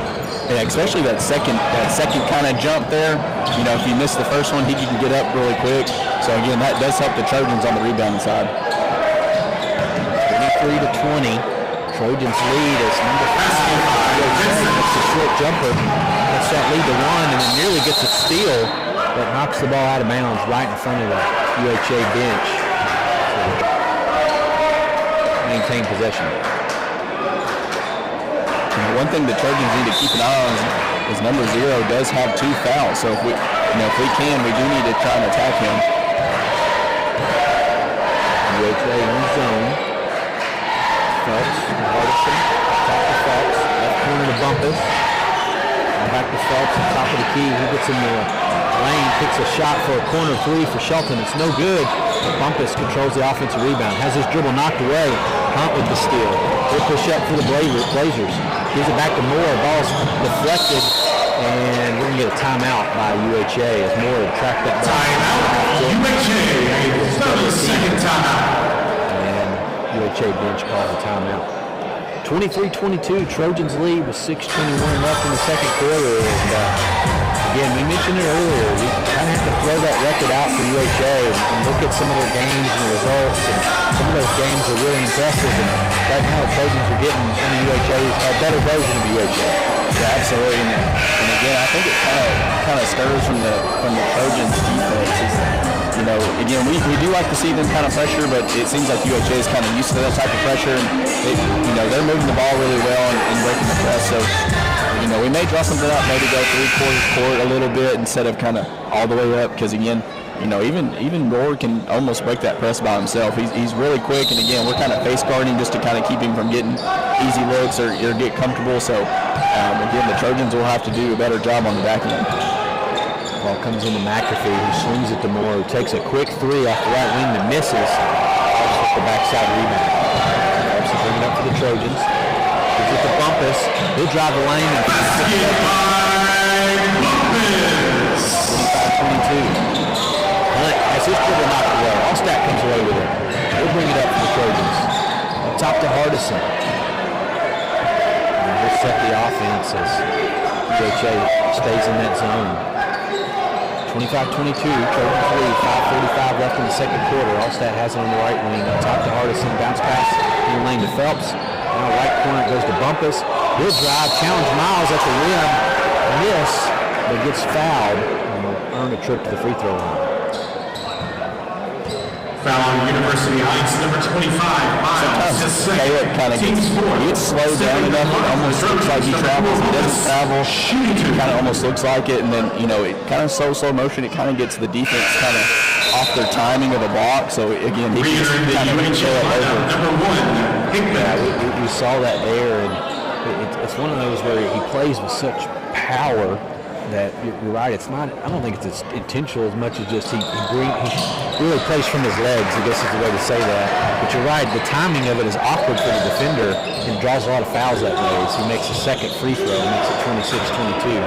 Yeah, especially that second kind of jump there. If you miss the first one, he can get up really quick. So again, that does help the Trojans on the rebounding side. 23-20. Trojans lead as number 5. It's a short jumper. Gets that lead to 1 and then nearly gets a steal, but knocks the ball out of bounds right in front of the UHA bench. Maintain possession. One thing the Trojans need to keep an eye on is number 0 does have 2 fouls. So if we can, we do need to try and attack him. UHA in zone. Phelps to Hardison. Top to Phelps. Left corner to Bumpus. Back to Phelps on top of the key. He gets in the lane, kicks a shot for a corner 3 for Shelton. It's no good. Bumpus controls the offensive rebound. Has his dribble knocked away. Hunt with the steal. He'll push up for the Blazers. Gives it back to Moore. Ball's deflected. And we're going to get a timeout by UHA as Moore tracked that ball. Timeout. UHA. Second timeout. And UHA bench calls a timeout. 23-22, Trojans lead with 6:21 left in the second quarter. And again, we mentioned it earlier. We kind of have to throw that record out for UHA and look at some of their games and the results. And some of those games are really impressive. And right now, the Trojans are getting some of UHA's a better version of UHA. Yeah, absolutely. And again, I think it kind of stirs from the Trojans defense. Again, we do like to see them kind of pressure, but it seems like UHA is kind of used to that type of pressure, and they're moving the ball really well and breaking the press. So we may draw something up, maybe go 3/4 court a little bit instead of kind of all the way up, because again, even Roar can almost break that press by himself. He's really quick, and again, we're kind of face guarding just to kind of keep him from getting easy looks or get comfortable. So again, the Trojans will have to do a better job on the back end. Ball comes into McAfee, who swings it to Moore, who takes a quick three off the right wing that misses. Helps with the backside rebound. Helps to bring it up for the Trojans. Gives it to Bumpus. He'll drive the lane and 25-22. Hunt has his dribble knocked away. Allstat comes away with it. He'll bring it up for the Trojans. Up top to Hardison. And he'll set the offense as UHA stays in that zone. 25-22, Trojans lead, 5:45 left in the second quarter. Allstat has it on the right wing. Up top to Hardison, bounce pass in the lane to Phelps. On the right corner, it goes to Bumpus. He'll drive, challenge Miles at the rim. Miss, but gets fouled and will earn a trip to the free throw line. Foul on University Heights, number 25, Miles. Caleb kind of gets slowed down enough. It almost looks like he travels. He doesn't travel. It kind of almost looks like it, and then it kind of slow motion. It kind of gets the defense kind of off their timing of the block. So again, he can kind of throw it over. Number 1, Hickman. Yeah, we saw that there, and it's one of those where he plays with such power that you're right. It's not. I don't think it's as intentional as much as just he really plays from his legs. I guess is the way to say that. But you're right. The timing of it is awkward for the defender and draws a lot of fouls that way. So he makes a second free throw, makes it 26-22.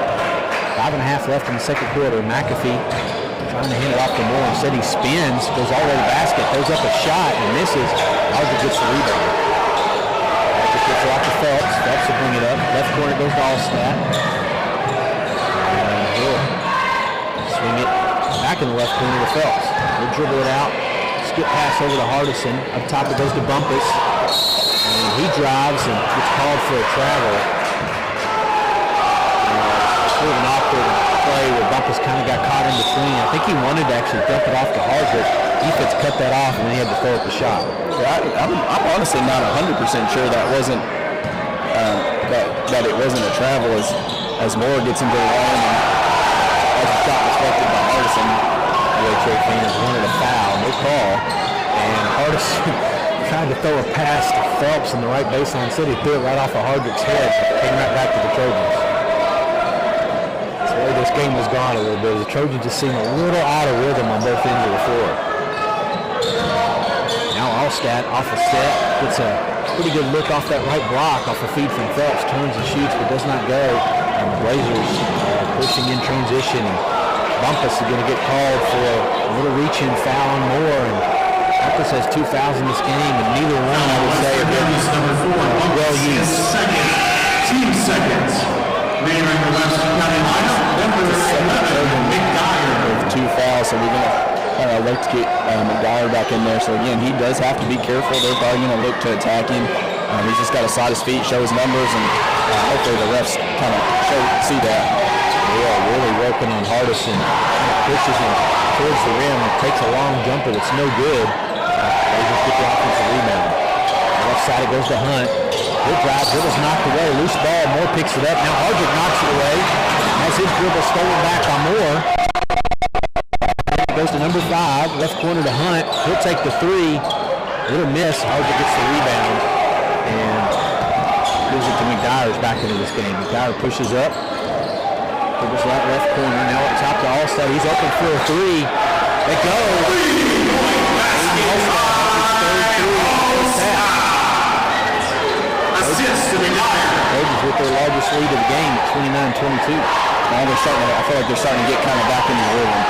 5.5 left in the second quarter. McAfee trying to hand it off to Moore. Instead he spins, goes all the way to the basket, throws up a shot and misses. Aldridge gets the rebound. Aldridge gets it off to Phelps. Phelps will bring it up. Left corner goes to Allstat. Swing it back in the left corner to Phelps. He'll dribble it out. Skip pass over to Hardison. Up top it goes to Bumpus. And he drives and gets called for a travel. Sort of an awkward play where Bumpus kind of got caught in between. I think he wanted to actually dump it off to Hardwick. Defense cut that off and then he had to throw up the shot. Yeah, I'm honestly not 100% sure that wasn't that it wasn't a travel as Moore gets into the line and as the shot deflected by Hardison. UHA fans wanted a foul, no call, and Hardison tried to throw a pass to Phelps in the right baseline. Instead he threw it right off of Hardwick's head, came right back to the Trojans. That's the way this game has gone a little bit. The Trojans just seem a little out of rhythm on both ends of the floor. Now Allstat off a set, gets a pretty good look off that right block, off a feed from Phelps, turns and shoots but does not go. And the Blazers pushing in transition. And Bumpus is going to get called for a little reach-in foul on Moore. And Bumpus has 2 fouls in this game, and neither one, I would say, have been well used. Team seconds. Leading the Western County lineup, number 11, McDyer. With 2 fouls, so we're going to look to get McDyer back in there. So again, he does have to be careful. They're probably going to look to attack him. He's just got to slide his feet, show his numbers, and hopefully the refs kind of see that. They are really working on Hardison. Pushes him towards the rim, takes a long jumper that's no good. They just get the offensive rebound. On the left side it goes to Hunt. Good drive, dribble's knocked away, loose ball, Moore picks it up. Now Hardwick knocks it away. Has his dribble stolen back by Moore. It goes to number 5, left corner to Hunt. He'll take the 3. Little miss, Hardwick gets the rebound. And gives it to McDyer back into this game. McDyer pushes up. Dribbles right left corner. Now up top to Allstat. He's open for a 3. It goes. Assist to McDyer. Trojans with their largest lead of the game at 29-22. Now I feel like they're starting to get kind of back into the rhythm.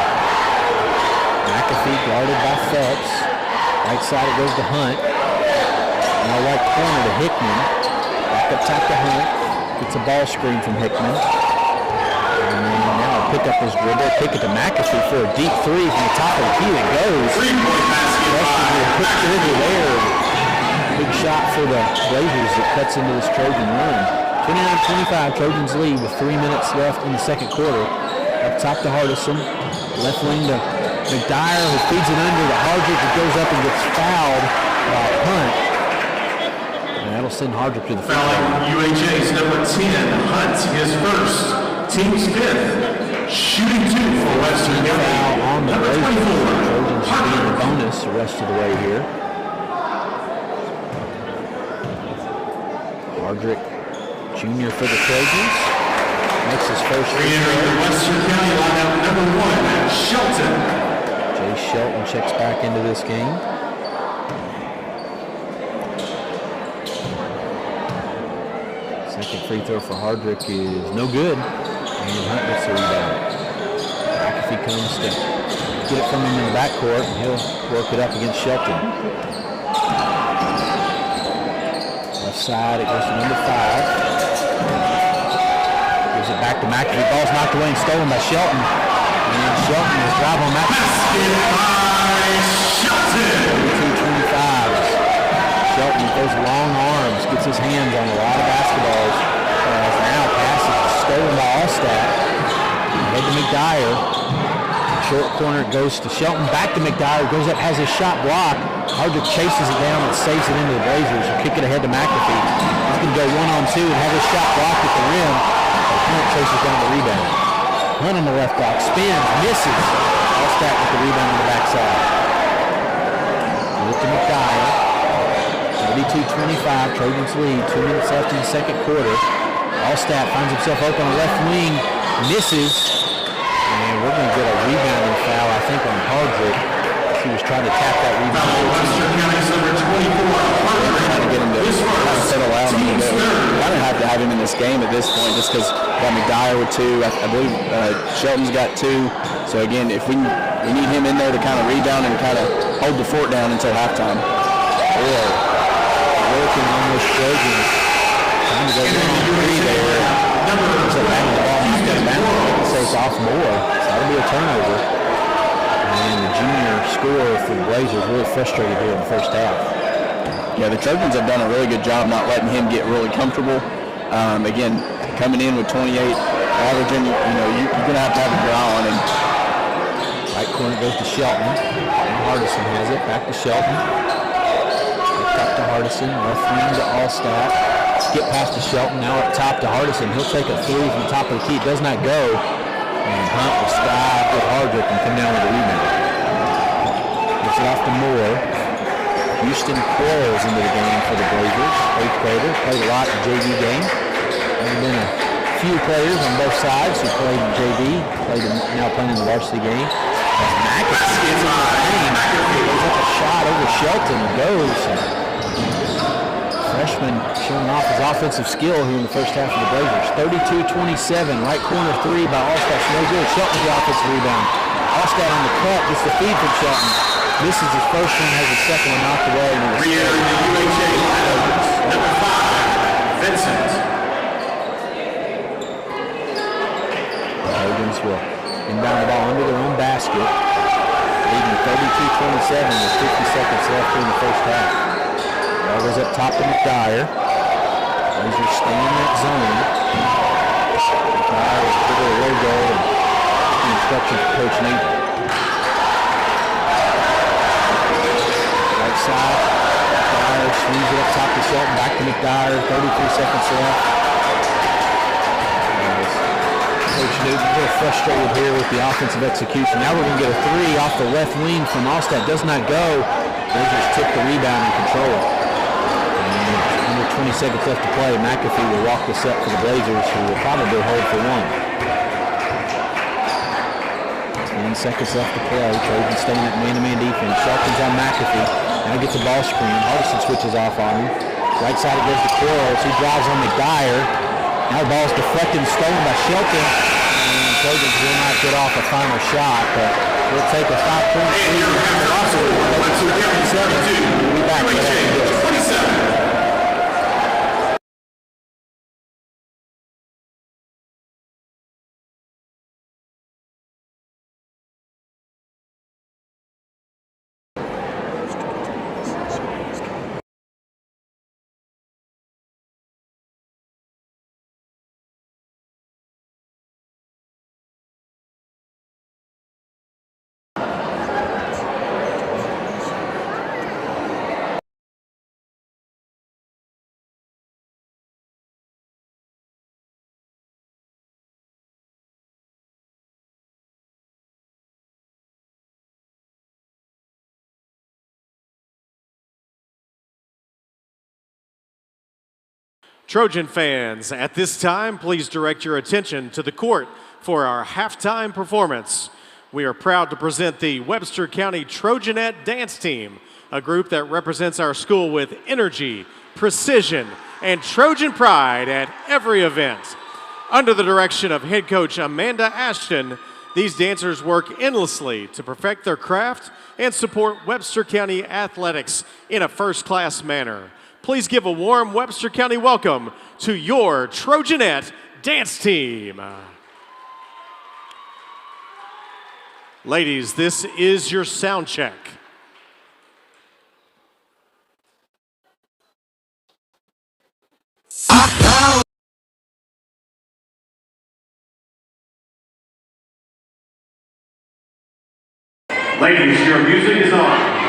McAfee guarded by Phelps. Right side it goes to Hunt. Now right corner to Hickman. Back up top to Hunt. Gets a ball screen from Hickman. And then now pick up his dribble. Kick it to McAfee for a deep 3 from the top of the key. It goes. 3-point basket. Quick delivery there. Big shot for the Blazers that cuts into this Trojan run. 29-25, Trojans lead with 3 minutes left in the second quarter. Up top to Hardison. Left wing to McDyer, who feeds it under to Hardwick, that goes up and gets fouled by Hunt. And that'll send Hardrick to the free throw. Fouling UHA's number 10, Hunt, his first, team's fifth. Shooting 2 for Western County. Foul on the Number Blazers. 24, Trojans should be in the bonus the rest of the way here. Hardrick Jr. for the Trojans. Makes his first free Re-entering the throw. Western County lineup, number 1, Shelton. Jay Shelton checks back into this game. Second free throw for Hardrick is no good. And Hunt gets the rebound. McAfee comes to get it from him in the backcourt, and he'll work it up against Shelton. Left side, it goes to number 5. Gives it back to McAfee. Ball's knocked away and stolen by Shelton. And Shelton is driving on McAfee. Basket by Shelton. 2:25. Shelton with those long arms gets his hands on a lot of basketballs. Now pass is stolen by Allstat. Head to McDyer. Short corner goes to Shelton. Back to McDyer. Goes up, has his shot blocked. Hardrick chases it down and saves it into the Blazers. Kick it ahead to McAfee. He's going to go 1-on-2 and have his shot blocked at the rim. But Hunt chases down the rebound. Hunt on the left block. Spins. Misses. Allstat with the rebound on the backside. Look to McDyer. 32-25, Trojans lead, 2 minutes left in the second quarter. Allstat finds himself open on the left wing, misses, and we're going to get a rebounding foul, I think, on Hardrick. He was trying to tap that rebound. Western County's number 24, Trying to get him to settle out a little bit. I don't have to have him in this game at this point just because got McDyer with 2. I believe Shelton's got 2. So again, if we need him in there to kind of rebound and kind of hold the fort down until halftime. Working on those Trojans. Trying to go 1-on-3 there. So back the ball, saves off more. So that'll be a turnover. And the junior scorer for the Blazers really frustrated here in the first half. Yeah, the Trojans have done a really good job not letting him get really comfortable. Again, coming in with 28, averaging, you're going to have a draw on him. Right corner goes to Shelton. And Hardison has it. Back to Shelton. Up to Hardison. Left wing to Allstat. Skip past to Shelton. Now up top to Hardison. He'll take a 3 from the top of the key. It does not go. And Hunt will stop with Hardrick and come down with a rebound. Gets it off to Moore. Houston Quarles into the game for the Blazers. 8th grader. Played a lot in the JV game. There's been a few players on both sides who played in JV. Now playing in the varsity game. McAfee gets on the lane. Goes up a shot over Shelton and goes. Freshman showing off his offensive skill here in the first half of the Blazers. 32-27, right corner 3 by Allstat. No good. Shelton with the offensive rebound. Allstat on the cut, gets the feed from Shelton. Misses his first one, has his second one knocked away. Re-entering the UHA lineup, number 5, Vincent. Trojans will inbound the ball under their own basket. Leading 32-27 with 50 seconds left in the first half. Ball goes up top to McDyer. Blazers stay in that zone. McDyer is a bit of a logo and instruction for Coach Nate. Right side, McDyer swings it up top to Shelton. Back to McDyer, 33 seconds left. Coach Newton a little frustrated here with the offensive execution. Now we're going to get a 3 off the left wing from Allstat. Does not go. Blazers tip the rebound and control it. And under 20 seconds left to play, McAfee will walk this up for the Blazers, who will probably hold for 1. 10 seconds left to play. Trojans staying at man-to-man defense. Shelton's on McAfee. Now gets a ball screen. Hardison switches off on him. Right side it goes to Quarles. He drives on McDyer. Now the ball is deflected and stolen by Shelton. And Trojans will not get off a final shot, but we'll take a 5-point lead. We'll be back. 27. Trojan fans, at this time, please direct your attention to the court for our halftime performance. We are proud to present the Webster County Trojanette Dance Team, a group that represents our school with energy, precision, and Trojan pride at every event. Under the direction of head coach Amanda Ashton, these dancers work endlessly to perfect their craft and support Webster County athletics in a first-class manner. Please give a warm Webster County welcome to your Trojanette Dance Team. Ladies, this is your sound check. Ladies, your music is on.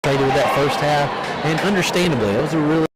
With that first half, and understandably, it was a really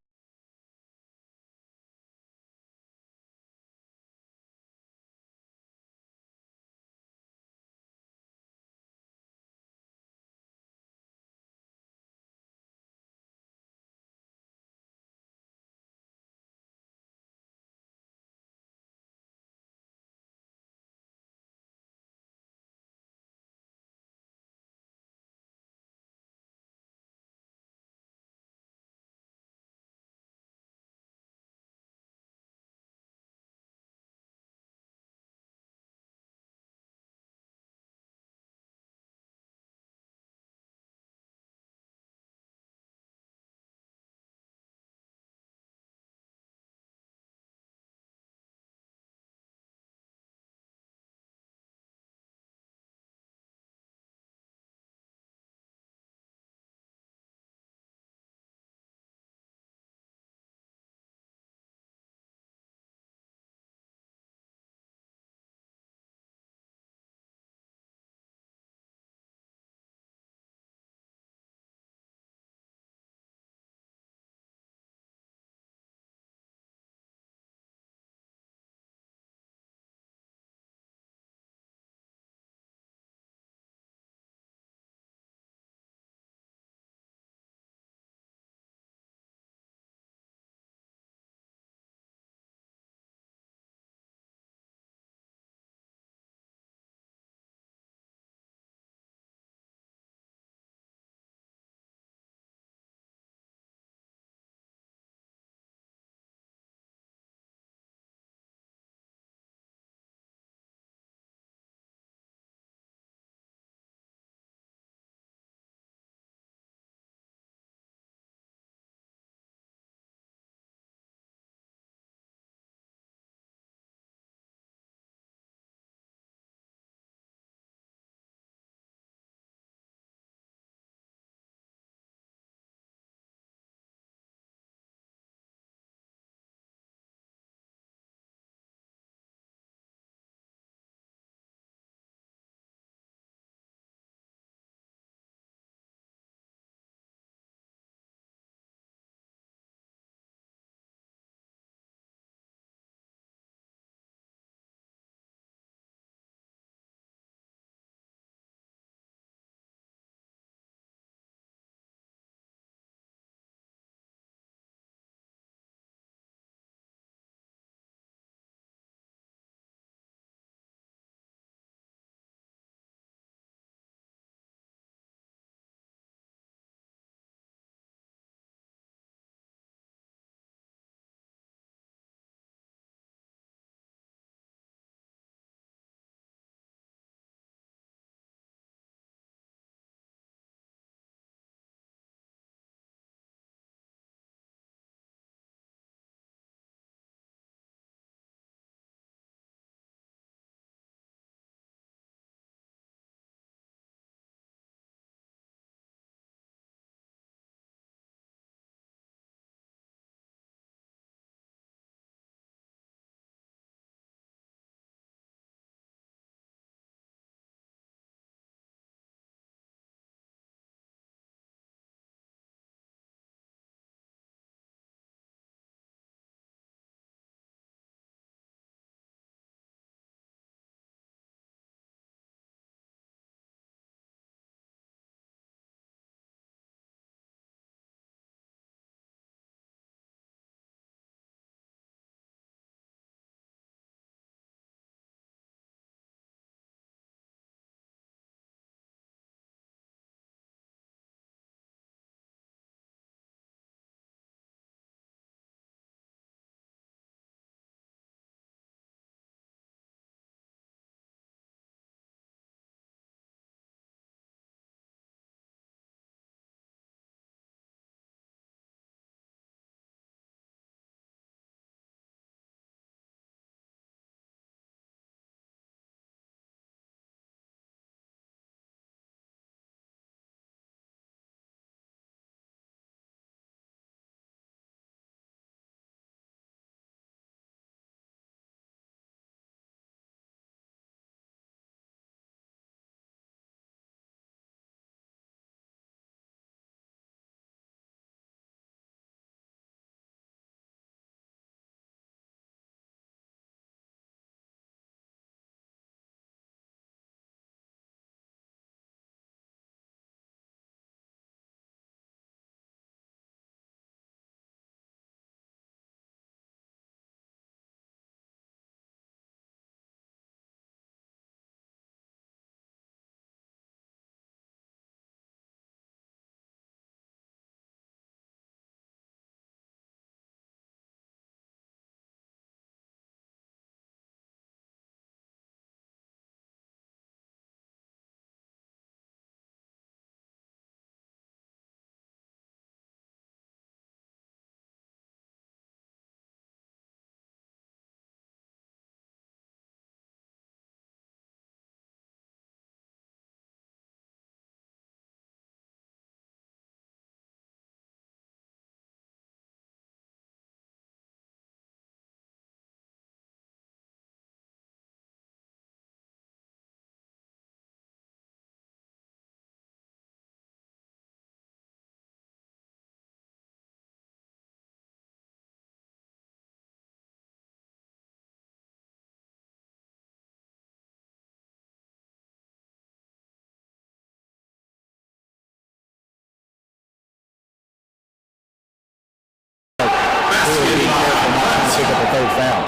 really being careful not to pick up a third foul.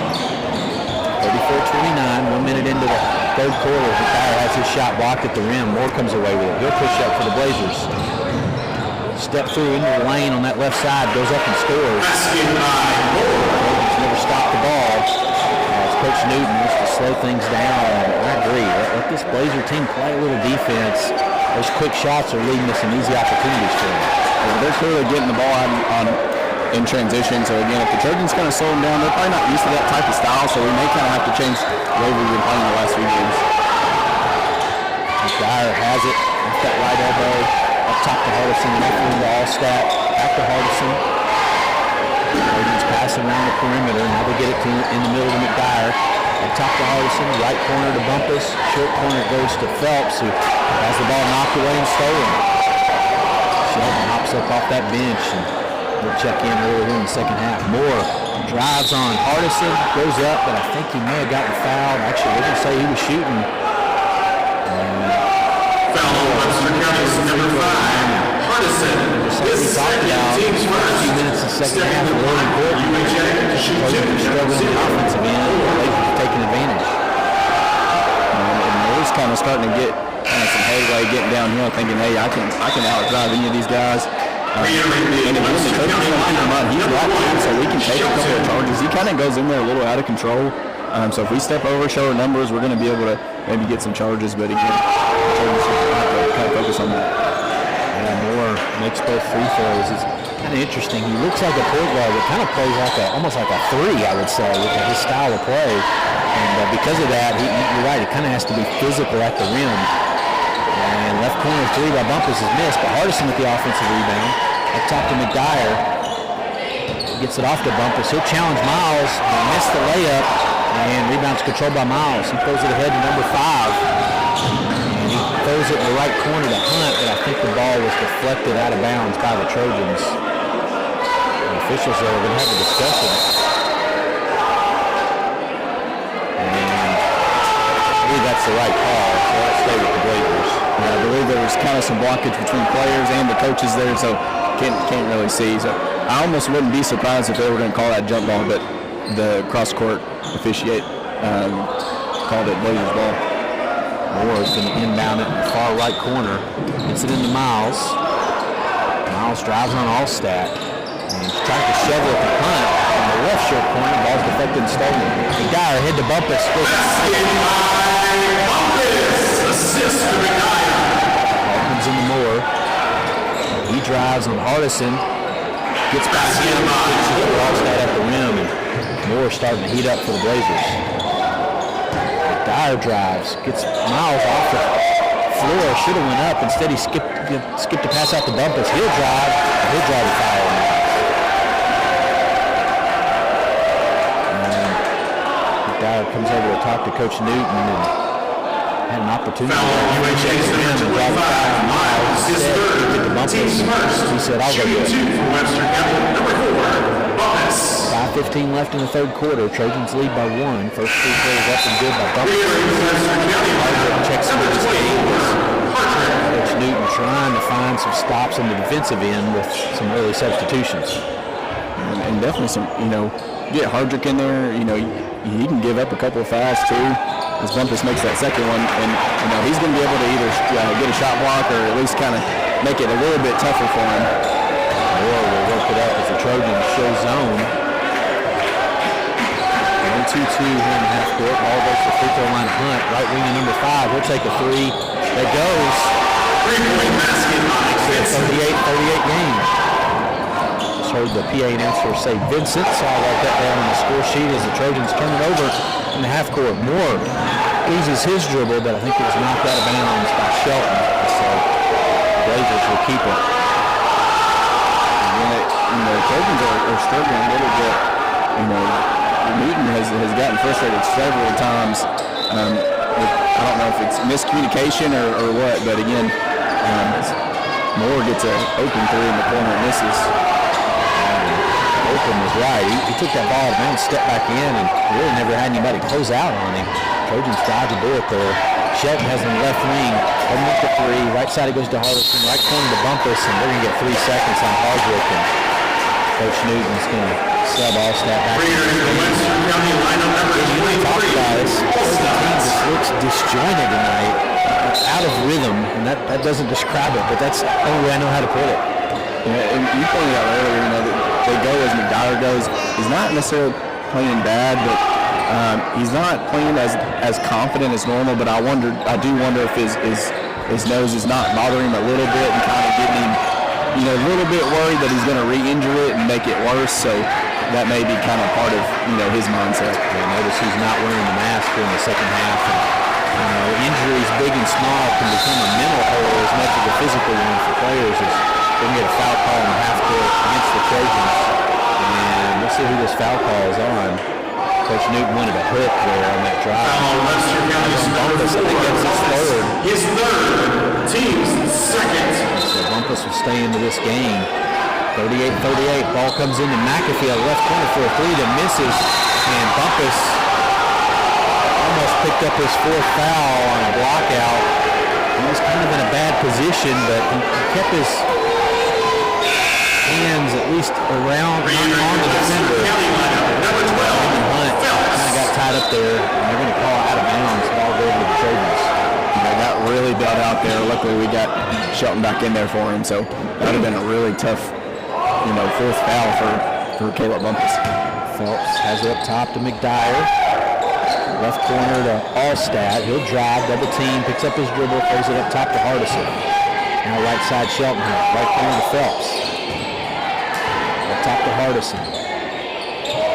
34-29, 1 minute into the third quarter. McDyer has his shot blocked at the rim. Moore comes away with it. He'll push up for the Blazers. Step through into the lane on that left side, goes up and scores. Blazers never stopped the ball. As Coach Newton wants to slow things down. I agree. Let this Blazer team play a little defense. Those quick shots are leading to some easy opportunities for them. They're clearly getting the ball out in transition. So again, if the Trojans kind of slow them down, they're probably not used to that type of style. So we may kind of have to change the way we've been playing the last few games. McDyer has it off that right elbow, up top to Hardison, left wing to Allstat, back to Hardison. Trojans passing around the perimeter. Now they get it in the middle to McDyer. Up top to Hardison, right corner to Bumpus, short corner goes to Phelps, who has the ball knocked away and stolen. Shelton hops up off that bench, and we'll check in earlier in the second half. Moore drives on Hardison, goes up, but I think he may have gotten fouled. Actually, they can say he was shooting. Foul on Webster County's number 5, Hardison. We talked about a few minutes in the second half, really important. Trojans struggling in the offensive end, Blazers taking advantage. And Moore's kind of starting to get some headway, getting downhill, thinking, hey, I can out-drive any of these guys. And again, the Trojans want to keep him up. He's locked in, so we can take a couple of charges. He kind of goes in there a little out of control. So if we step over, show our numbers, we're going to be able to maybe get some charges. But again, the Trojans have to kind of focus on that. Yeah, Moore makes both free throws. It's kind of interesting. He looks like a point guard, but kind of plays like almost like a three, I would say, with his style of play. And because of that, you're right, he kind of has to be physical at the rim. And left corner three by Bumpus is missed, but Hardison with the offensive rebound. Up top to McDyer. Gets it off to Bumpus. He'll challenge Miles. He missed the layup, and rebound's controlled by Miles. He throws it ahead to number 5. And he throws it in the right corner to Hunt, but I think the ball was deflected out of bounds by the Trojans. The officials are going to have a discussion. That's the right call, so let's stay with the Blazers. I believe there was kind of some blockage between players and the coaches there, so can't really see. So I almost wouldn't be surprised if they were going to call that jump ball, but the cross-court officiate called it Blazers ball. Moore is going to inbound it in the far right corner. Gets it into Miles. Miles drives on Allstat. And he's trying to shovel it to Hunt. On the left short corner, ball's deflected and stolen. McDyer head to Bumpus. Assist to McDyer. Ball comes into Moore. He drives on Hardison. Gets back in. Allstat at the rim. And Moore starting to heat up for the Blazers. McDyer drives. Gets Miles off the floor. Should have went up. Instead he skipped a pass out to Bumpus. He'll drive. He'll drive the foul. McDyer comes over to talk to Coach Newton and had an opportunity to UHA and drive the foul on Miles. Instead, he first. He said, I'll go do it. Webster County, number 4, Bumpus. 5:15 left in the third quarter. Trojans lead by 1. First free throw is up and good by Bumpus. Checks into this game. Coach Newton trying to find some stops on the defensive end with some early substitutions. And definitely some, get Hardrick in there, he can give up a couple of fouls too, as Bumpus makes that second one, and he's going to be able to either get a shot block or at least kind of make it a little bit tougher for him. Moore will work it up as the Trojans show zone. 1-2-2 here in the half court. Ball goes to the free throw line. Hunt, right wing to number 5. He'll take a three. That goes. 3-point basket on 38 game. Heard the PA announcer say Vincent, so I'll write that down on the score sheet as the Trojans turn it over in the half court. Moore loses his dribble, but I think it was knocked out of bounds by Shelton. So the Blazers will keep it. And the Trojans are struggling a little bit. Newton has gotten frustrated several times. I don't know if it's miscommunication or what, but again, Moore gets an open three in the corner and misses. Oakland was right. He took that ball and stepped back in and really never had anybody close out on him. Trojans dodge a bullet there. Shelton has him left wing. Doesn't make the three. Right side it goes to Hardison. Right corner to Bumpus, and they're going to get 3 seconds on Hardwick. And Coach Newton's going to sub Allstat back. Western County lineup number You 23. talk about it. The team just looks disjointed tonight, out of rhythm, and that doesn't describe it, but that's the only way I know how to put it. Yeah, and you pointed out earlier, you know, that they go as McDyer goes. He's not necessarily playing bad, but he's not playing as confident as normal. But I do wonder if his nose is not bothering him a little bit and kind of getting him, you know, a little bit worried that he's going to re-injure it and make it worse. So that may be kind of part of, you know, his mindset. Yeah, notice he's not wearing the mask during the second half. And, injuries, big and small, can become a mental hole as much as a physical one for players. As they can get a foul call in the half court against the Trojans. And let's see who this foul call is on. Coach Newton wanted a hook there on that drive. Western County's number 4. I think that's his third. His third. Team's second. So Bumpus will stay into this game. 38-38. Ball comes into McAfee on the left corner for a three that misses. And Bumpus almost picked up his fourth foul on a block out. He was kind of in a bad position, but he kept his hands at least around on the defender. Number 12. Hunt kind of got tied up there, and they're going to call out of bounds. Ball go to the Trojans. They got really bailed out there. Luckily, we got Shelton back in there for him, so that would have been a really tough, you know, fourth foul for Caleb Bumpus. Phelps has it up top to McDyer. Left corner to Allstat. He'll drive, double team, picks up his dribble, throws it up top to Hardison. Now right side Shelton, right corner to Phelps. Up top to Hardison.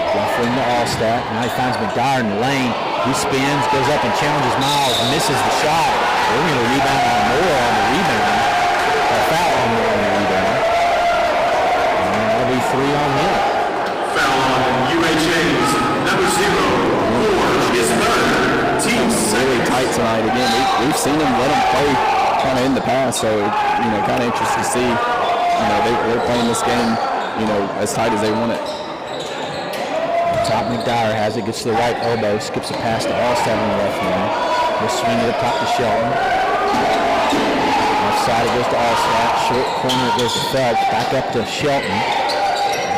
Left wing to Allstat. Now he finds McDyer in the lane. He spins, goes up and challenges Miles, misses the shot. They're going to rebound on Moore on the rebound. Foul on Moore on the rebound. And that'll be 3 on him. Foul on UHA's number 0. His third. Team Really tight tonight. Again, we've seen him let him play kind of in the past, so you know, kind of interesting to see. You know, they're playing this game, you know, as tight as they want it. Top McDyer has it, gets to the right elbow, skips a pass to Allstat on the left wing. He'll swing it up top to Shelton. Left side it goes to Allstat. Short corner it goes to Phelps. Back up to Shelton.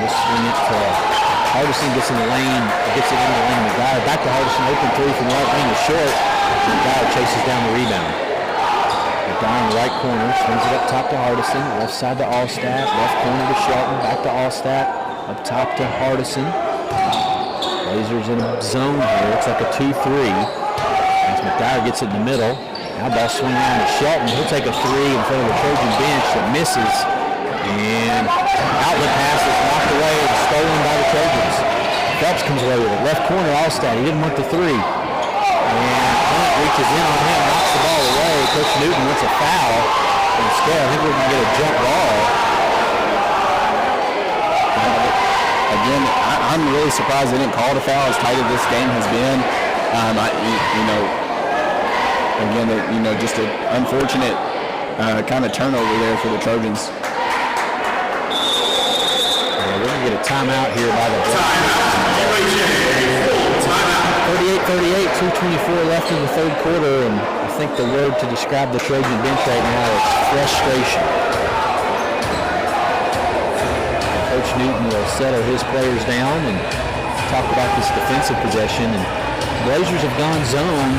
He'll swing it to Hardison, gets in the lane, gets it into the lane. McDyer back to Hardison, open three from the right wing is short. McDyer chases down the rebound. McDyer in the right corner, swings it up top to Hardison. Left side to Allstat. Left corner to Shelton. Back to Allstat. Up top to Hardison. Blazers in a zone here. It's like a 2-3. As McDyer gets it in the middle. Now ball swing around to Shelton. He'll take a three in front of the Trojan bench that misses. And outlet pass is knocked away and stolen by the Trojans. Phelps comes away with it. Left corner Allstat. He didn't want the three. And Hunt reaches in on him, knocks the ball away. Coach Newton wants a foul. Instead, I think we're going to get a jump ball. Again, I'm really surprised they didn't call the foul as tight as this game has been. Just an unfortunate kind of turnover there for the Trojans. We're going to get a timeout here by the Blazers. 38-38, 2:24 left in the third quarter, and I think the word to describe the Trojan bench right now is frustration. Coach Newton will settle his players down and talk about this defensive possession. And Blazers have gone zone,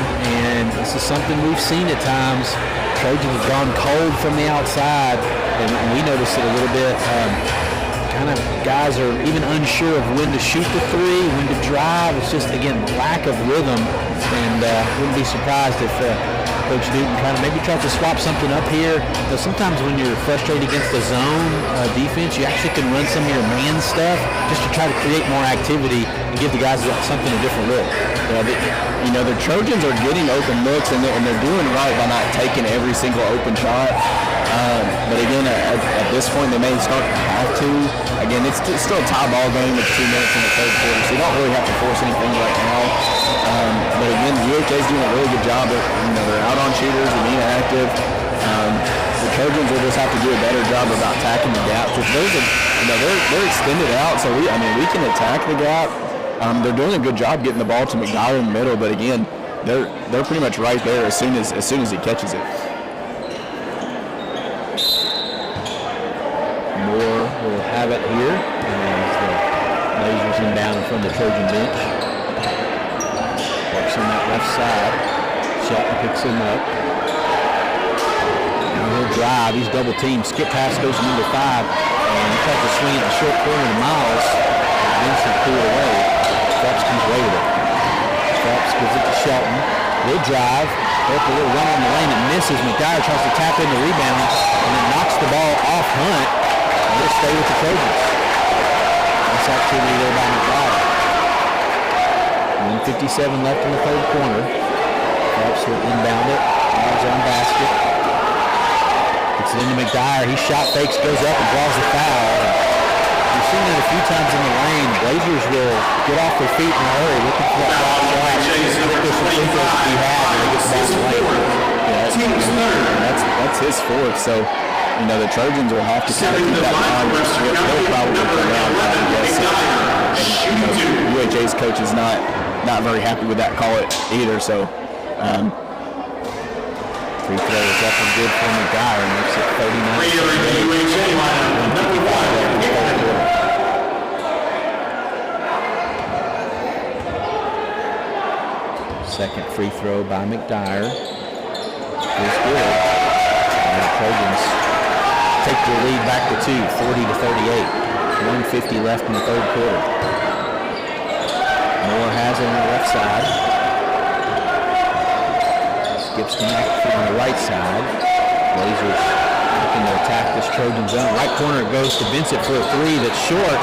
and this is something we've seen at times. Trojans have gone cold from the outside, and we noticed it a little bit. Kind of guys are even unsure of when to shoot the three, when to drive. It's just, again, lack of rhythm, and wouldn't be surprised if Coach Newton kind of maybe tries to swap something up here. But sometimes when you're frustrated against the zone defense, you actually can run some of your man stuff just to try to create more activity and give the guys something a different look. The Trojans are getting open looks, and they're doing right by not taking every single open shot. But again, at this point, they may start to have to. Again, it's still a tie ball game with 2 minutes in the third quarter, so you don't really have to force anything right now. But again, the UHA is doing a really good job. They're out on shooters and being active. The Trojans will just have to do a better job about attacking the gap. They're extended out, so we can attack the gap. They're doing a good job getting the ball to McDyer in the middle, but again, they're pretty much right there as soon as he catches it. Moore will have it here. And from the Trojan bench. Works on that left side. Shelton picks him up. Now he'll drive. He's double teamed. Skip pass goes to number 5. And he tries to swing it in the short corner to Miles. Vincent threw it away. Phelps comes away with it. Phelps gives it to Shelton. He'll drive. Up a little run on the lane. It misses. McDyer tries to tap in the rebound. And then knocks the ball off Hunt. And it'll stay with the Trojans. Nice activity there by McDyer. 1:57 left in the third quarter. Phelps will inbound it. Miles on basket. Gets it into McDyer. He shot fakes, goes up and draws the foul. We've seen it a few times in the lane. Blazers will get off their feet in a hurry, looking for that shot. There's some free throws to be had when they get the ball in the lane. That's his fourth. So, you know, the Trojans will have to kind of keep that on. They'll probably come down, I guess. And, you know, UHA's coach is not very happy with that call either. So, free throw is up and good for McDyer. Makes it 39. Second free throw by McDyer is good. And the Trojans take their lead back to 2, 40-38. 1:50 left in the third quarter. Moore has it on the left side. Skips to McAfee on the right side. Blazers looking to attack this Trojan zone. Right corner it goes to Vincent for a 3 that's short.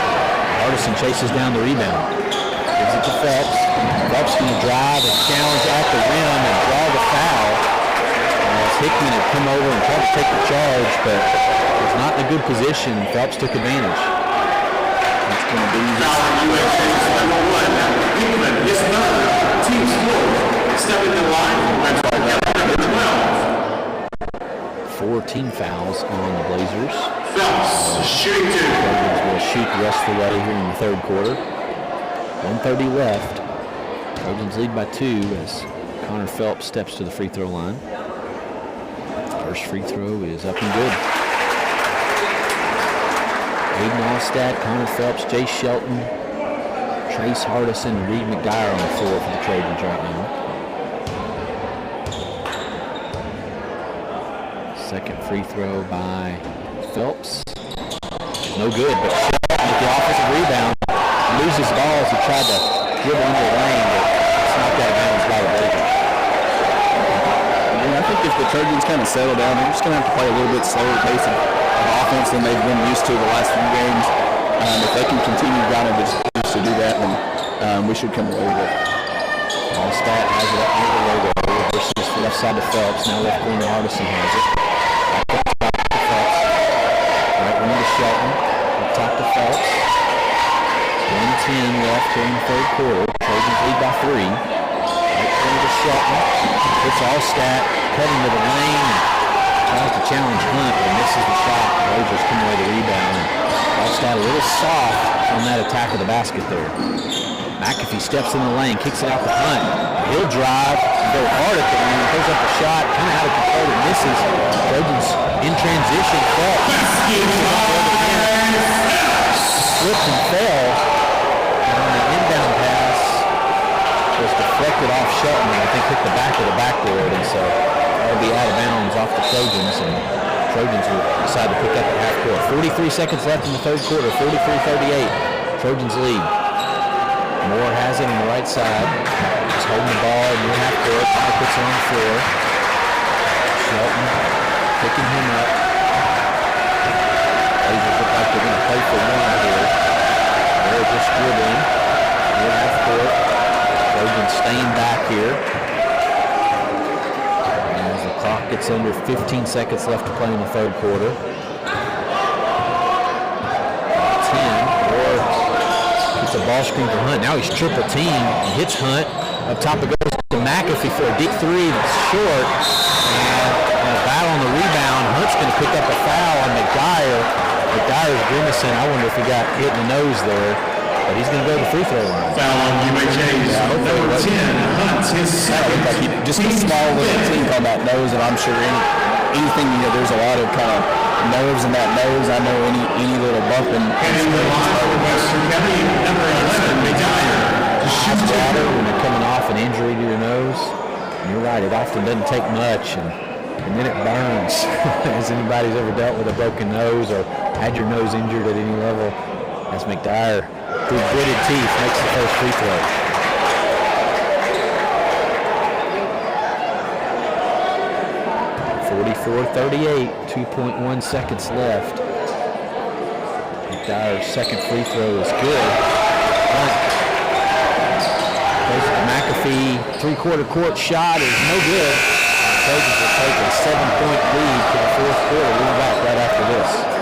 Hardison chases down the rebound. Gives it to Phelps. Phelps going to drive and challenge at the rim and draw the foul. As Hickman had come over and tried to take the charge, but was not in a good position. Phelps took advantage. It's going to be number 1, Hickman, his number, team's fourth. Stepping the line from Western County, number 12. 4 team fouls on the Blazers. Phelps, shooting 2. Blazers will shoot the rest of the way here in the third quarter. 1:30 left. Trojans lead by 2 as Connor Phelps steps to the free throw line. First free throw is up and good. Aiden Allstat, Connor Phelps, Jay Shelton, Trace Hardison, and Reed McDyer on the floor for the Trojans right now. Second free throw by Phelps. No good, but Shelton with the offensive rebound loses the ball as he tried to dribble into the lane, but it's knocked out of bounds by the Blazers. I think if the Trojans kind of settle down, they're just going to have to play a little bit slower pace of offense than they've been used to the last few games. If they can continue down to do that, then we should come away with it. Allstat has it up near the logo versus left side to Phelps. Now left corner Hardison has it. Back to Phelps. Right wing to Shelton. Up top to Phelps. 1:10 left here in the third quarter. Trojans lead by 3. Right corner to Shelton. Hits Allstat. Cut into the lane. Tries to challenge Hunt, but misses the shot. The Blazers come away the rebound. Allstat a little soft on that attack of the basket there. McAfee steps in the lane, kicks it out to Hunt. He'll drive and go hard at the lane, throws up a shot, kind of out of control, and misses. Trojans in transition. Phelps slipped and fell. And on the inbound pass was deflected off Shelton, and I think hit the back of the backboard, and so that'll be out of bounds off the Trojans, and Trojans will decide to pick up at half court. 43 seconds left in the third quarter, 43-38. Trojans lead. Moore has it on the right side. He's holding the ball near half court. Connor puts it on the floor. Shelton picking him up. Blazers look like they're going to play for 1 here. Moore just dribbling near half court. Trojans staying back here. As the clock gets under 15 seconds left to play in the third quarter. 10. Moore gets a ball screen for Hunt. Now he's triple teamed. He hits Hunt. Up top it goes to McAfee for a deep 3 that's short. And a battle on the rebound. Hunt's going to pick up a foul on McDyer. McDyer's grimacing. I wonder if he got hit in the nose there. But he's going to go to the free throw line. Foul on UHA's number 10, Hunt, his second. Like just a small little team on that nose, and I'm sure anything, there's a lot of kind of nerves in that nose. I know any little bump and in the line for Western County, number 11, McDyer. right. It often doesn't take much, and then it burns. As anybody's ever dealt with a broken nose or had your nose injured at any level, as McDyer, through gritted teeth, makes the first free throw. (44-38), 2.1 seconds left. McDyer's second free throw is good. McAfee three-quarter court shot is no good. The Trojans will take a 7-point lead to the fourth quarter. We'll be back right after this.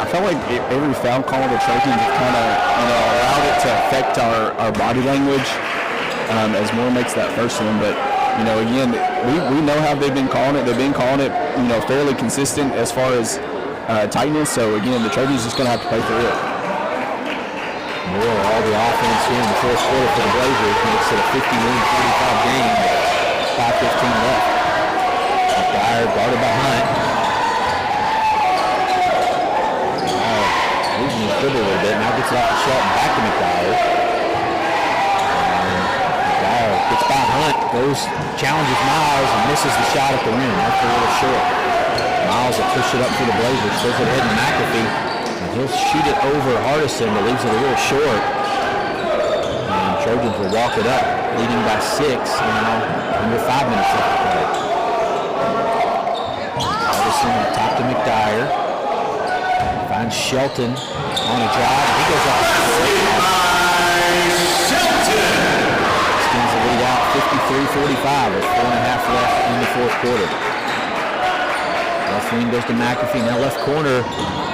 felt like every foul call the Trojans have kind of, allowed it to affect our body language as Moore makes that first one. But, again, we know how they've been calling it. They've been calling it, fairly consistent as far as tightness. So, again, the Trojans just going to have to play through it. Moore, all the offense here in the fourth quarter for the Blazers makes it a 51-45 game. 5:15 left. Dyer guarded by Hunt. Losing his dribble a little bit. Now gets it off the shot and back to McDyer. McDyer gets by Hunt, challenges Miles and misses the shot at the rim. That's a little short. Miles will push it up for the Blazers. Throws it ahead to McAfee. And he'll shoot it over Hardison, but leaves it a little short. And Trojans will walk it up, leading by 6 now, under 5 minutes left to play. Hardison top to McDyer. Finds Shelton on a drive, and he goes off the Shelton! Extends the lead out 53-45 with 4.5 left in the fourth quarter. Left wing goes to McAfee. Now left corner,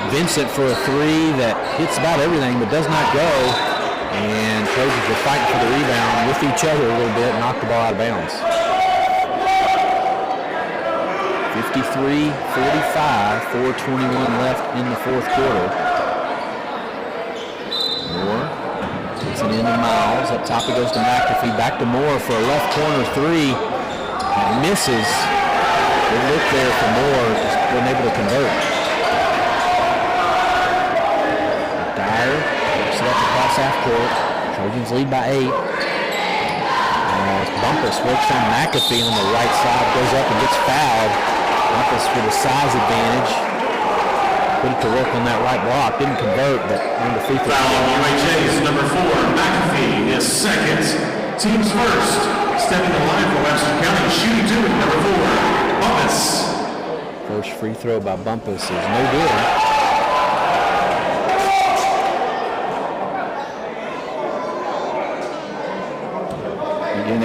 Vincent for a 3 that hits about everything but does not go. And Trojans are fighting for the rebound with each other a little bit and knock the ball out of bounds. 53-45, 4:21 left in the fourth quarter. Moore gets it into Miles. Up top it goes to McAfee. Back to Moore for a left corner 3. And misses. Good look there for Moore. Just wasn't able to convert. Dyer works it up across half court. Trojans lead by 8. Bumpus works on McAfee on the right side. Goes up and gets fouled. Bumpus with a size advantage. Put it to work on that right block. Didn't convert, but on the free throw. Foul on UHA's number 4, McAfee is second. Team's first. Stepping the line for Webster County, shooting 2, number 4, Bumpus. First free throw by Bumpus is no good.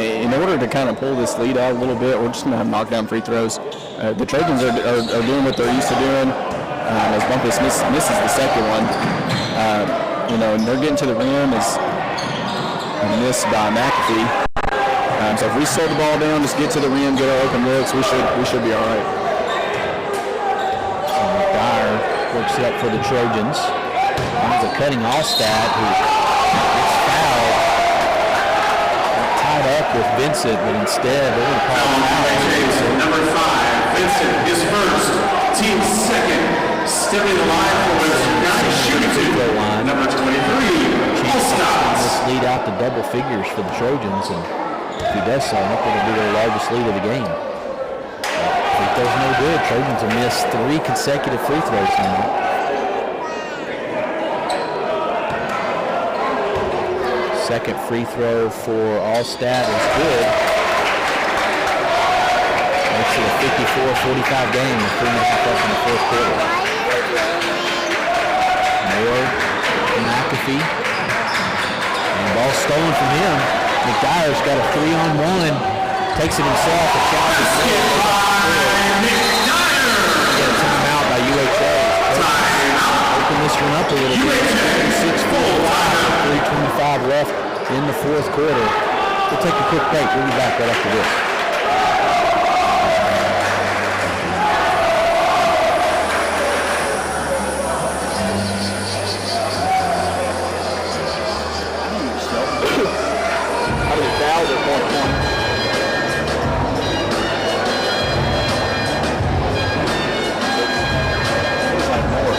In order to kind of pull this lead out a little bit, we're just going to have knockdown free throws. The Trojans are doing what they're used to doing. As Bumpus misses the second one, and they're getting to the rim is missed by McAfee. So if we slow the ball down, just get to the rim, get our open looks, we should be all right. So McDyer works it up for the Trojans. Finds a cutting Allstat who gets fouled. Tied up with Vincent, but instead they're going to call him out. Number 5, Vincent is first. Team second. Stepping the line for Webster County, shooting 2, number 23, Allstat. This lead out to double figures for the Trojans, and if he does so, I think it'll be their largest lead of the game. Free throws no good. Trojans have missed 3 consecutive free throws now. Second free throw for Allstat is good. Makes it a 54-45 game with 3.5 left in the fourth quarter. Moore, McAfee. And the ball stolen from him. McDyer's got a 3-on-1. Takes it himself. A shot is good. Get a timeout by UHA. Open this one up a little bit. 6-4, 3:25 left in the fourth quarter. We'll take a quick break. We'll be back right after this. How many fouls at 1 point? Looks like more.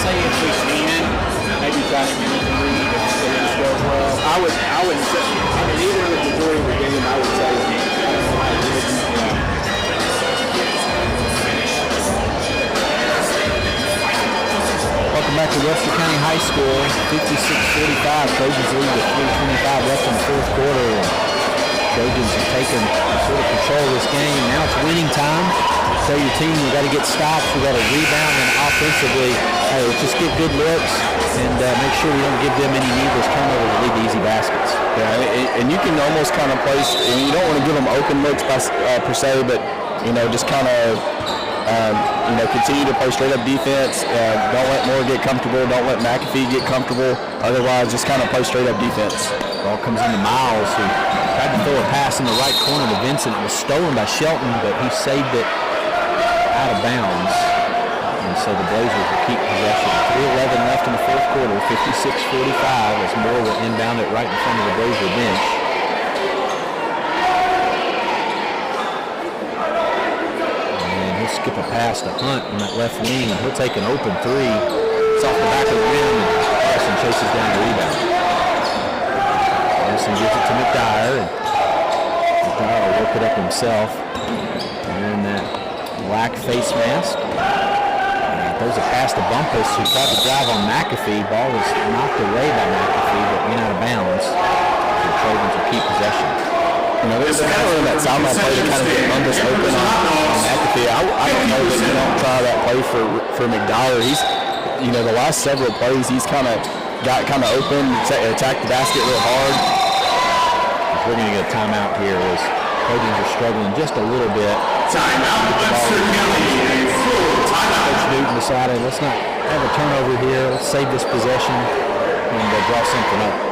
Say if we've seen it, maybe try to get the lead if it goes well. I wouldn't say, either of the majority of the game, I would say, Welcome back to Webster County High School. 56-45. Trojans lead with 3:25 left in the fourth quarter. Trojans have taken sort of control of this game. Now it's winning time. tell your team we got to get stops, we got to rebound, and offensively, hey, just get good looks and make sure we don't give them any needless turnovers to lead to easy baskets. Yeah, and you can almost kind of place, and you don't want to give them open looks per se, but just kind of continue to play straight up defense. Don't let Moore get comfortable. Don't let McAfee get comfortable. Otherwise, just kind of play straight up defense. Ball comes into Miles, who tried to throw a pass in the right corner to Vincent. It was stolen by Shelton, but he saved it out of bounds. And so the Blazers will keep possession. 3:11 left in the fourth quarter, 56-45, as Moore will inbound it right in front of the Blazer bench. And he'll skip a pass to Hunt on that left wing, and he'll take an open three. It's off the back of the rim, and Harrison chases down the rebound. Harrison gives it to McDyer, and McDyer will work it up himself. Wearing that black face mask. Throws a pass to Bumpus, who tried to drive on McAfee. Ball was knocked away by McAfee, but went out of bounds. The Trojans will keep possession. There's kind of that sideline play to kind of get Bumpus open on McAfee. I don't know that you don't try that play for McDowell. He's, the last several plays, he's kind of got open, attacked the basket real hard. We're going to get a timeout here as Trojans are struggling just a little bit. Timeout, Webster County, a full timeout. Coach Newton decided, let's not have a turnover here. Let's save this possession and draw something up.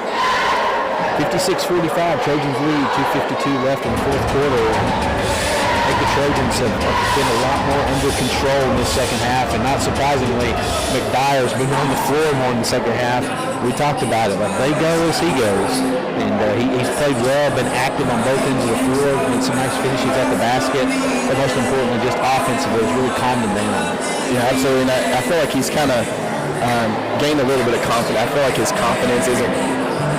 56-45, Trojans lead. 2:52 left in the fourth quarter. I think the Trojans have been a lot more under control in this second half, and not surprisingly, McDyer's been on the floor more in the second half. We talked about it, but they go as he goes, and he's played well, been active on both ends of the floor, made some nice finishes at the basket, but most importantly, just offensively, has really calmed them down. Yeah, absolutely. And I feel like he's kind of gained a little bit of confidence. I feel like his confidence isn't,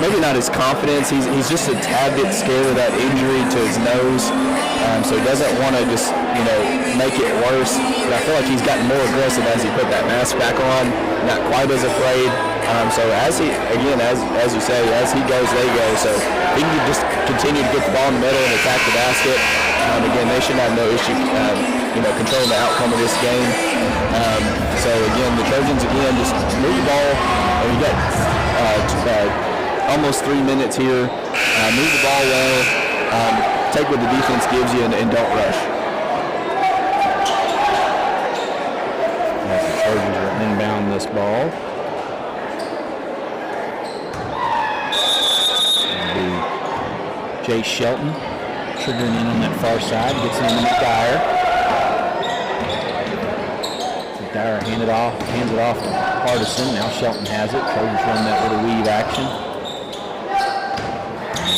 maybe not his confidence, he's just a tad bit scared of that injury to his nose, so he doesn't want to just, make it worse. But I feel like he's gotten more aggressive as he put that mask back on, not quite as afraid. So as he, again, as you say, as he goes, they go. So he can just continue to get the ball in the middle and attack the basket. Again, they should have no issue, controlling the outcome of this game. So again, the Trojans just move the ball. We got almost 3 minutes here. Move the ball well. Take what the defense gives you and don't rush. As the Trojans will inbound this ball. Jay Shelton triggering in on that far side, gets it into McDyer. McDyer hands it off to Hardison. Now Shelton has it. Trojans run that little weave action.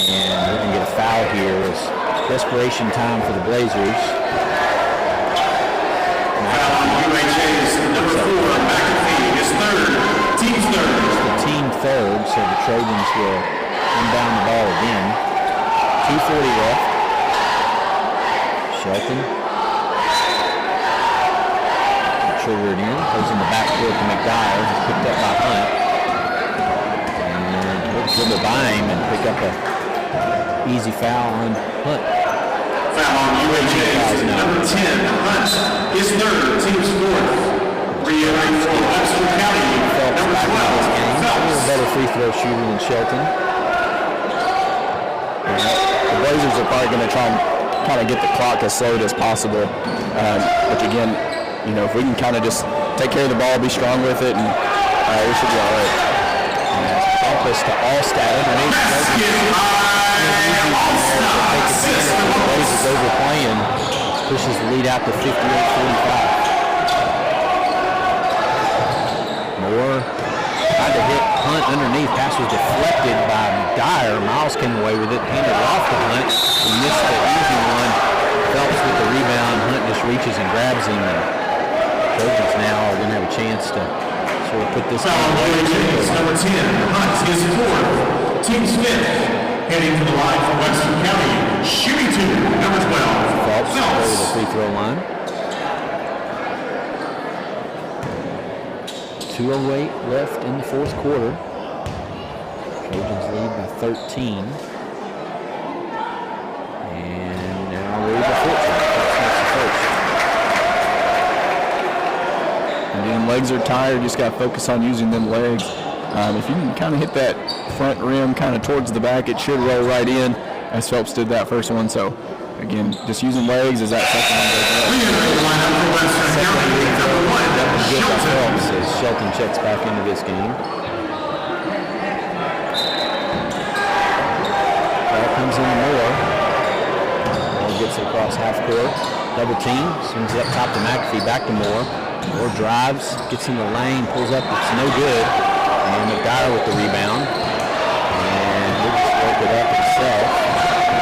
And we're going to get a foul here. It's desperation time for the Blazers. Foul on UHA's number 4, McAfee, his third, team's third. It's the team third, so the Trojans will inbound the ball again. 2:40 left. Shelton. Triggered in. Goes in the backcourt to McDyer. He's picked up by Hunt. And he'll dribble by him and pick up a easy foul on Hunt. Foul on UHA's number 10, Hunt, his third, team's fourth. Reiterating for Webster County, number 12, He's a Phelps. better free throw shooter than Shelton. The Blazers are probably going to try and kind of get the clock as slowed as possible. Which again, if we can kind of just take care of the ball, be strong with it, and we should be all right. Bumpus to Allstat underneath. The Blazers overplaying. Pushes the lead out to 58-45. Moore tried to hit Hunt underneath. Pass was deflected by Dyer. Miles came away with it, handed it off to Hunt. He missed the easy one. Phelps with the rebound. Hunt just reaches and grabs him. And Trojans now are going to have a chance to sort of put this Foul on UHA's number 10, Hunt, his fourth, team's fifth. Heading to the line for Webster County, shooting two, number 12, Phelps over the free throw line. 2:08 left in the fourth quarter. Trojans lead by 13. And now lead by 14. Phelps makes the first. legs are tired, you just got to focus on using them legs. If you can kind of hit that front rim kind of towards the back, it should roll right in, as Phelps did that first one. So, again, just using legs as that second one goes up. Good by Phelps as Shelton checks back into this game. Ball comes in Moore. Moore gets it across half court. Double team, swings it up top to McAfee, back to Moore. Moore drives, gets in the lane, pulls up, it's no good. And McDyer with the rebound. And he'll just work it up himself.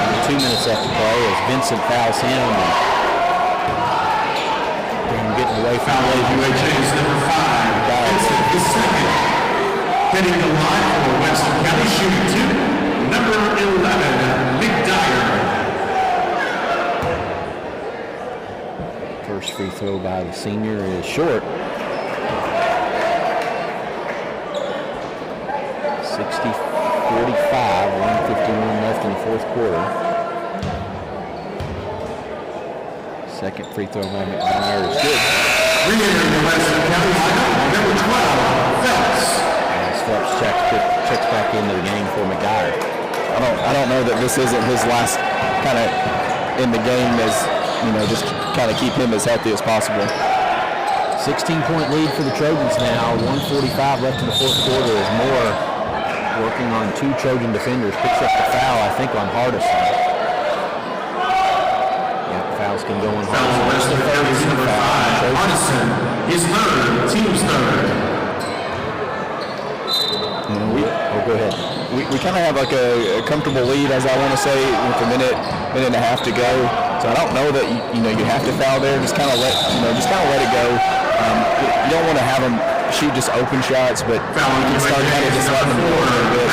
And 2 minutes left to play as Vincent fouls him. And getting away from UHA's number 5. Vincent is second. Hitting the line for Webster County, shooting 2. Number 11, McDyer. First free throw by the senior is short. 60-45, 1:51 left in the fourth quarter. Second free throw by McDyer is good. Re-entering the Webster County lineup, number 12, Phelps. As Phelps checks back into the game for McDyer. I don't know that this isn't his last kind of in the game, as just kind of keep him as healthy as possible. 16-point lead for the Trojans now. 1:45 left in the fourth quarter as Moore, working on 2 Trojan defenders, picks up the foul, I think, on Hardison. Yeah, fouls can go on Hardison. Webster County's number 5, Hardison, his third, team's third. Go ahead. We kind of have like a comfortable lead, as I want to say, with a minute and a half to go. So I don't know that you have to foul there. Just kind of let it go. You don't want to have them shoot just open shots, but you can start kind of just letting them go a little bit.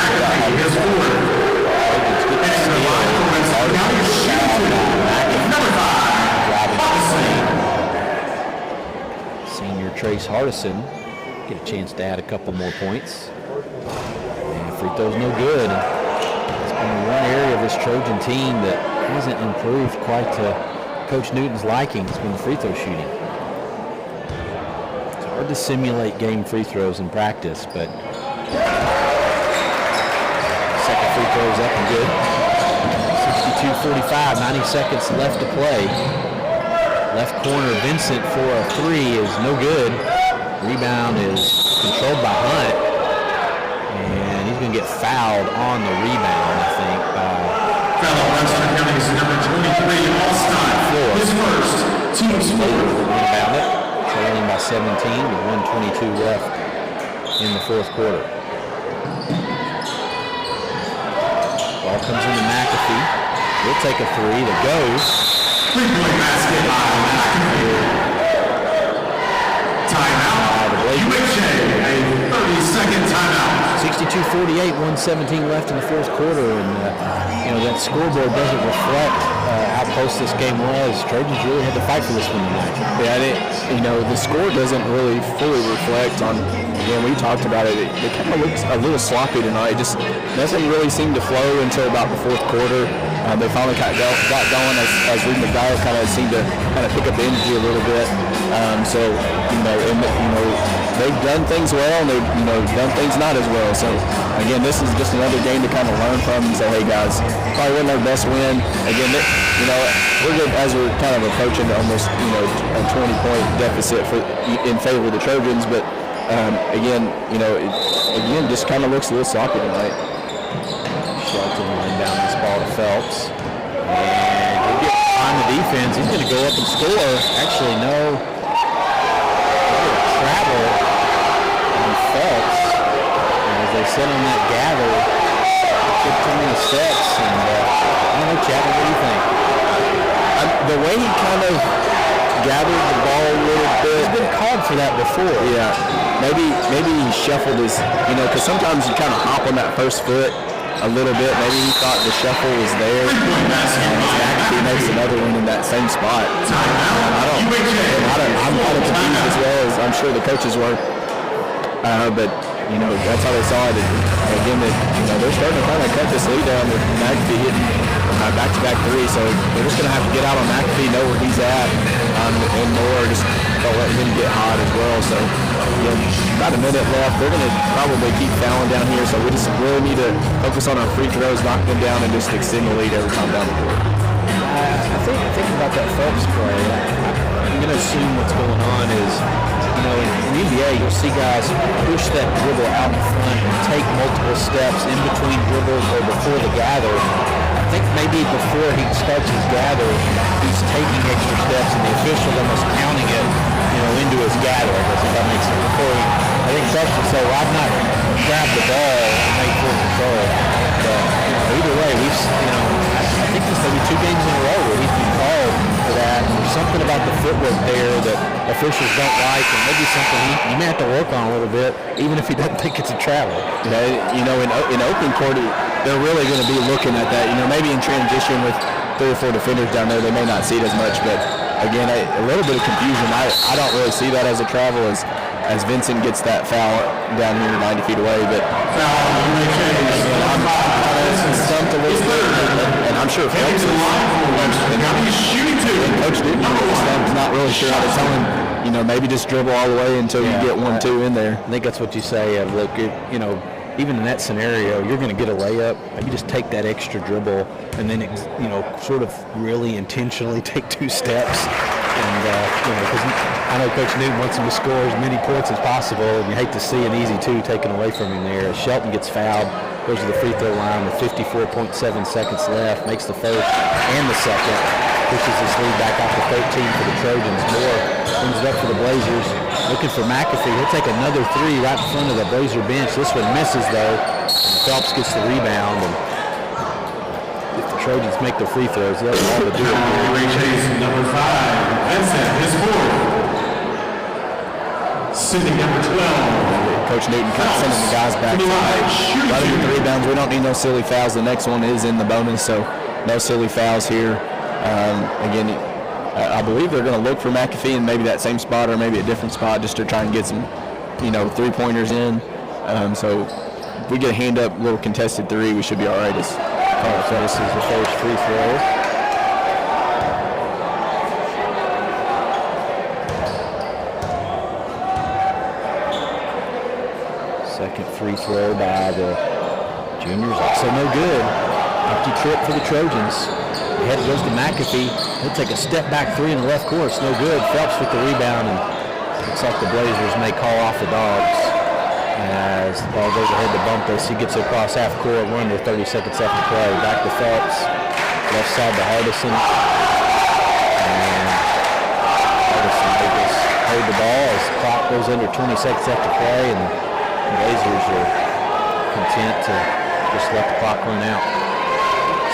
Senior Trace Hardison get a chance to add a couple more points. Free throw's no good. It's been one area of this Trojan team that hasn't improved quite to Coach Newton's liking. It's been the free throw shooting. It's hard to simulate game free throws in practice, but second free throw is up and good. 62-45, 90 seconds left to play. Left corner, Vincent for a 3 is no good. Rebound is controlled by Hunt. And he's going to get fouled on the rebound, I think, by Foul on Webster County's number 23, All-Star. His first, team's fourth. Rebound it, trailing by 17 with 1:22 left in the fourth quarter. Ball comes into McAfee. He'll take a 3 that goes. Three-point basket by McAfee. Timeout. UHA, a 30-second timeout. 62-48, 1:17 left in the fourth quarter, and that scoreboard doesn't reflect how close this game was. Trojans really had to fight for this one tonight. Yeah, the score doesn't really fully reflect on. Again, we talked about it. It kind of looks a little sloppy tonight. Just nothing really seemed to flow until about the fourth quarter. They finally got going as Reed McDyer kind of seemed to kind of pick up the energy a little bit. They've done things well, and they've done things not as well. So again, this is just another game to kind of learn from and say, hey guys, probably wasn't our best win. Again, we're good as we're kind of approaching almost a 20-point deficit in favor of the Trojans, but again, just kind of looks a little sloppy tonight. Shelton laying down this ball to Phelps. And he'll get behind the defense. He's going to go up and score. Actually, no. He's going to travel on Phelps. And as they sit on that gather, took too many steps. And I don't know, Chad, what do you think? The way he kind of gathered the ball a little bit. He's been called for that before. Yeah. Maybe he shuffled his, because sometimes you kind of hop on that first foot a little bit. Maybe he thought the shuffle was there, and actually makes another one in that same spot. I'm kind of confused as well as I'm sure the coaches were. But that's how they saw it. And again, they're starting to kind of cut this lead down with McAfee hitting back-to-back 3. So they're just going to have to get out on McAfee, know where he's at, and more just they'll let him get hot as well. So again, about a minute left. They're going to probably keep fouling down here. So we just really need to focus on our free throws, knock them down, and just extend the lead every time down the court. I think thinking about that Phelps play, I'm going to assume what's going on is, you know, in NBA, you'll see guys push that dribble out in front and take multiple steps in between dribbles or before the gather. I think maybe before he starts his gather, he's taking extra steps and the official almost counting it, you know, into his gather. I guess if that makes sense. I think Phelps would say, well, I've not grabbed the ball and made full control. But, you know, either way, I think this may be 2 games in a row where he's been called for that. And there's something about the footwork there that officials don't like, and maybe something he may have to work on a little bit, even if he doesn't think it's a travel. Yeah, you know, in open court, they're really going to be looking at that. You know, maybe in transition with 3 or 4 defenders down there, they may not see it as much. But again, a little bit of confusion. I don't really see that as a travel as Vincent gets that foul down here 90 feet away. But I'm stumped a little bit, and I'm sure Phelps is. Coach Newton is not really sure how to tell him, you know, maybe just dribble all the way until you get 1-2 in there. I think that's what you say. Look, you know, even in that scenario, you're going to get a layup. Maybe just take that extra dribble and then, you know, sort of really intentionally take 2 steps. And, you know, because I know Coach Newton wants him to score as many points as possible, and you hate to see an easy 2 taken away from him there. Shelton gets fouled, goes to the free throw line with 54.7 seconds left, makes the first and the second, pushes his lead back out to 13 for the Trojans. Moore brings it up for the Blazers, looking for McAfee. He'll take another 3 right in front of the Blazer bench. This one misses, though. Phelps gets the rebound, and if the Trojans make their free throws, they'll be able to do it. UHA's number 5, Vincent, his 4th. Sitting number 12. Coach Newton kind of sending the guys back. Right into the rebounds. We don't need no silly fouls. The next one is in the bonus, so no silly fouls here. Again, I believe they're going to look for McAfee in maybe that same spot or maybe a different spot just to try and get some, you know, 3-pointers in. So if we get a hand up, little contested 3, we should be all right. So this is the first free throw. Second free throw by the juniors, also no good. Empty trip for the Trojans. The head goes to McAfee. He'll take a step back 3 in the left court. No good. Phelps with the rebound, and looks like the Blazers may call off the Dogs as the ball goes ahead to Bumpus. He gets across half court, 1 to 30 seconds left to play. Back to Phelps. Left side to Hardison. And Hardison will just hold the ball as the clock goes under 20 seconds left to play, and the Blazers are content to just let the clock run out.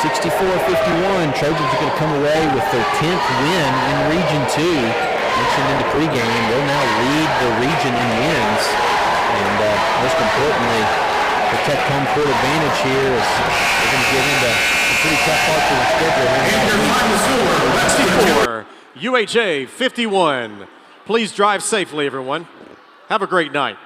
64-51, Trojans are going to come away with their 10th win in Region 2. Mentioned in the pregame, they'll now lead the region in wins. And most importantly, protect home court advantage here as they're going to get into some pretty tough parts of the schedule. And your final score, UHA 51. Please drive safely, everyone. Have a great night.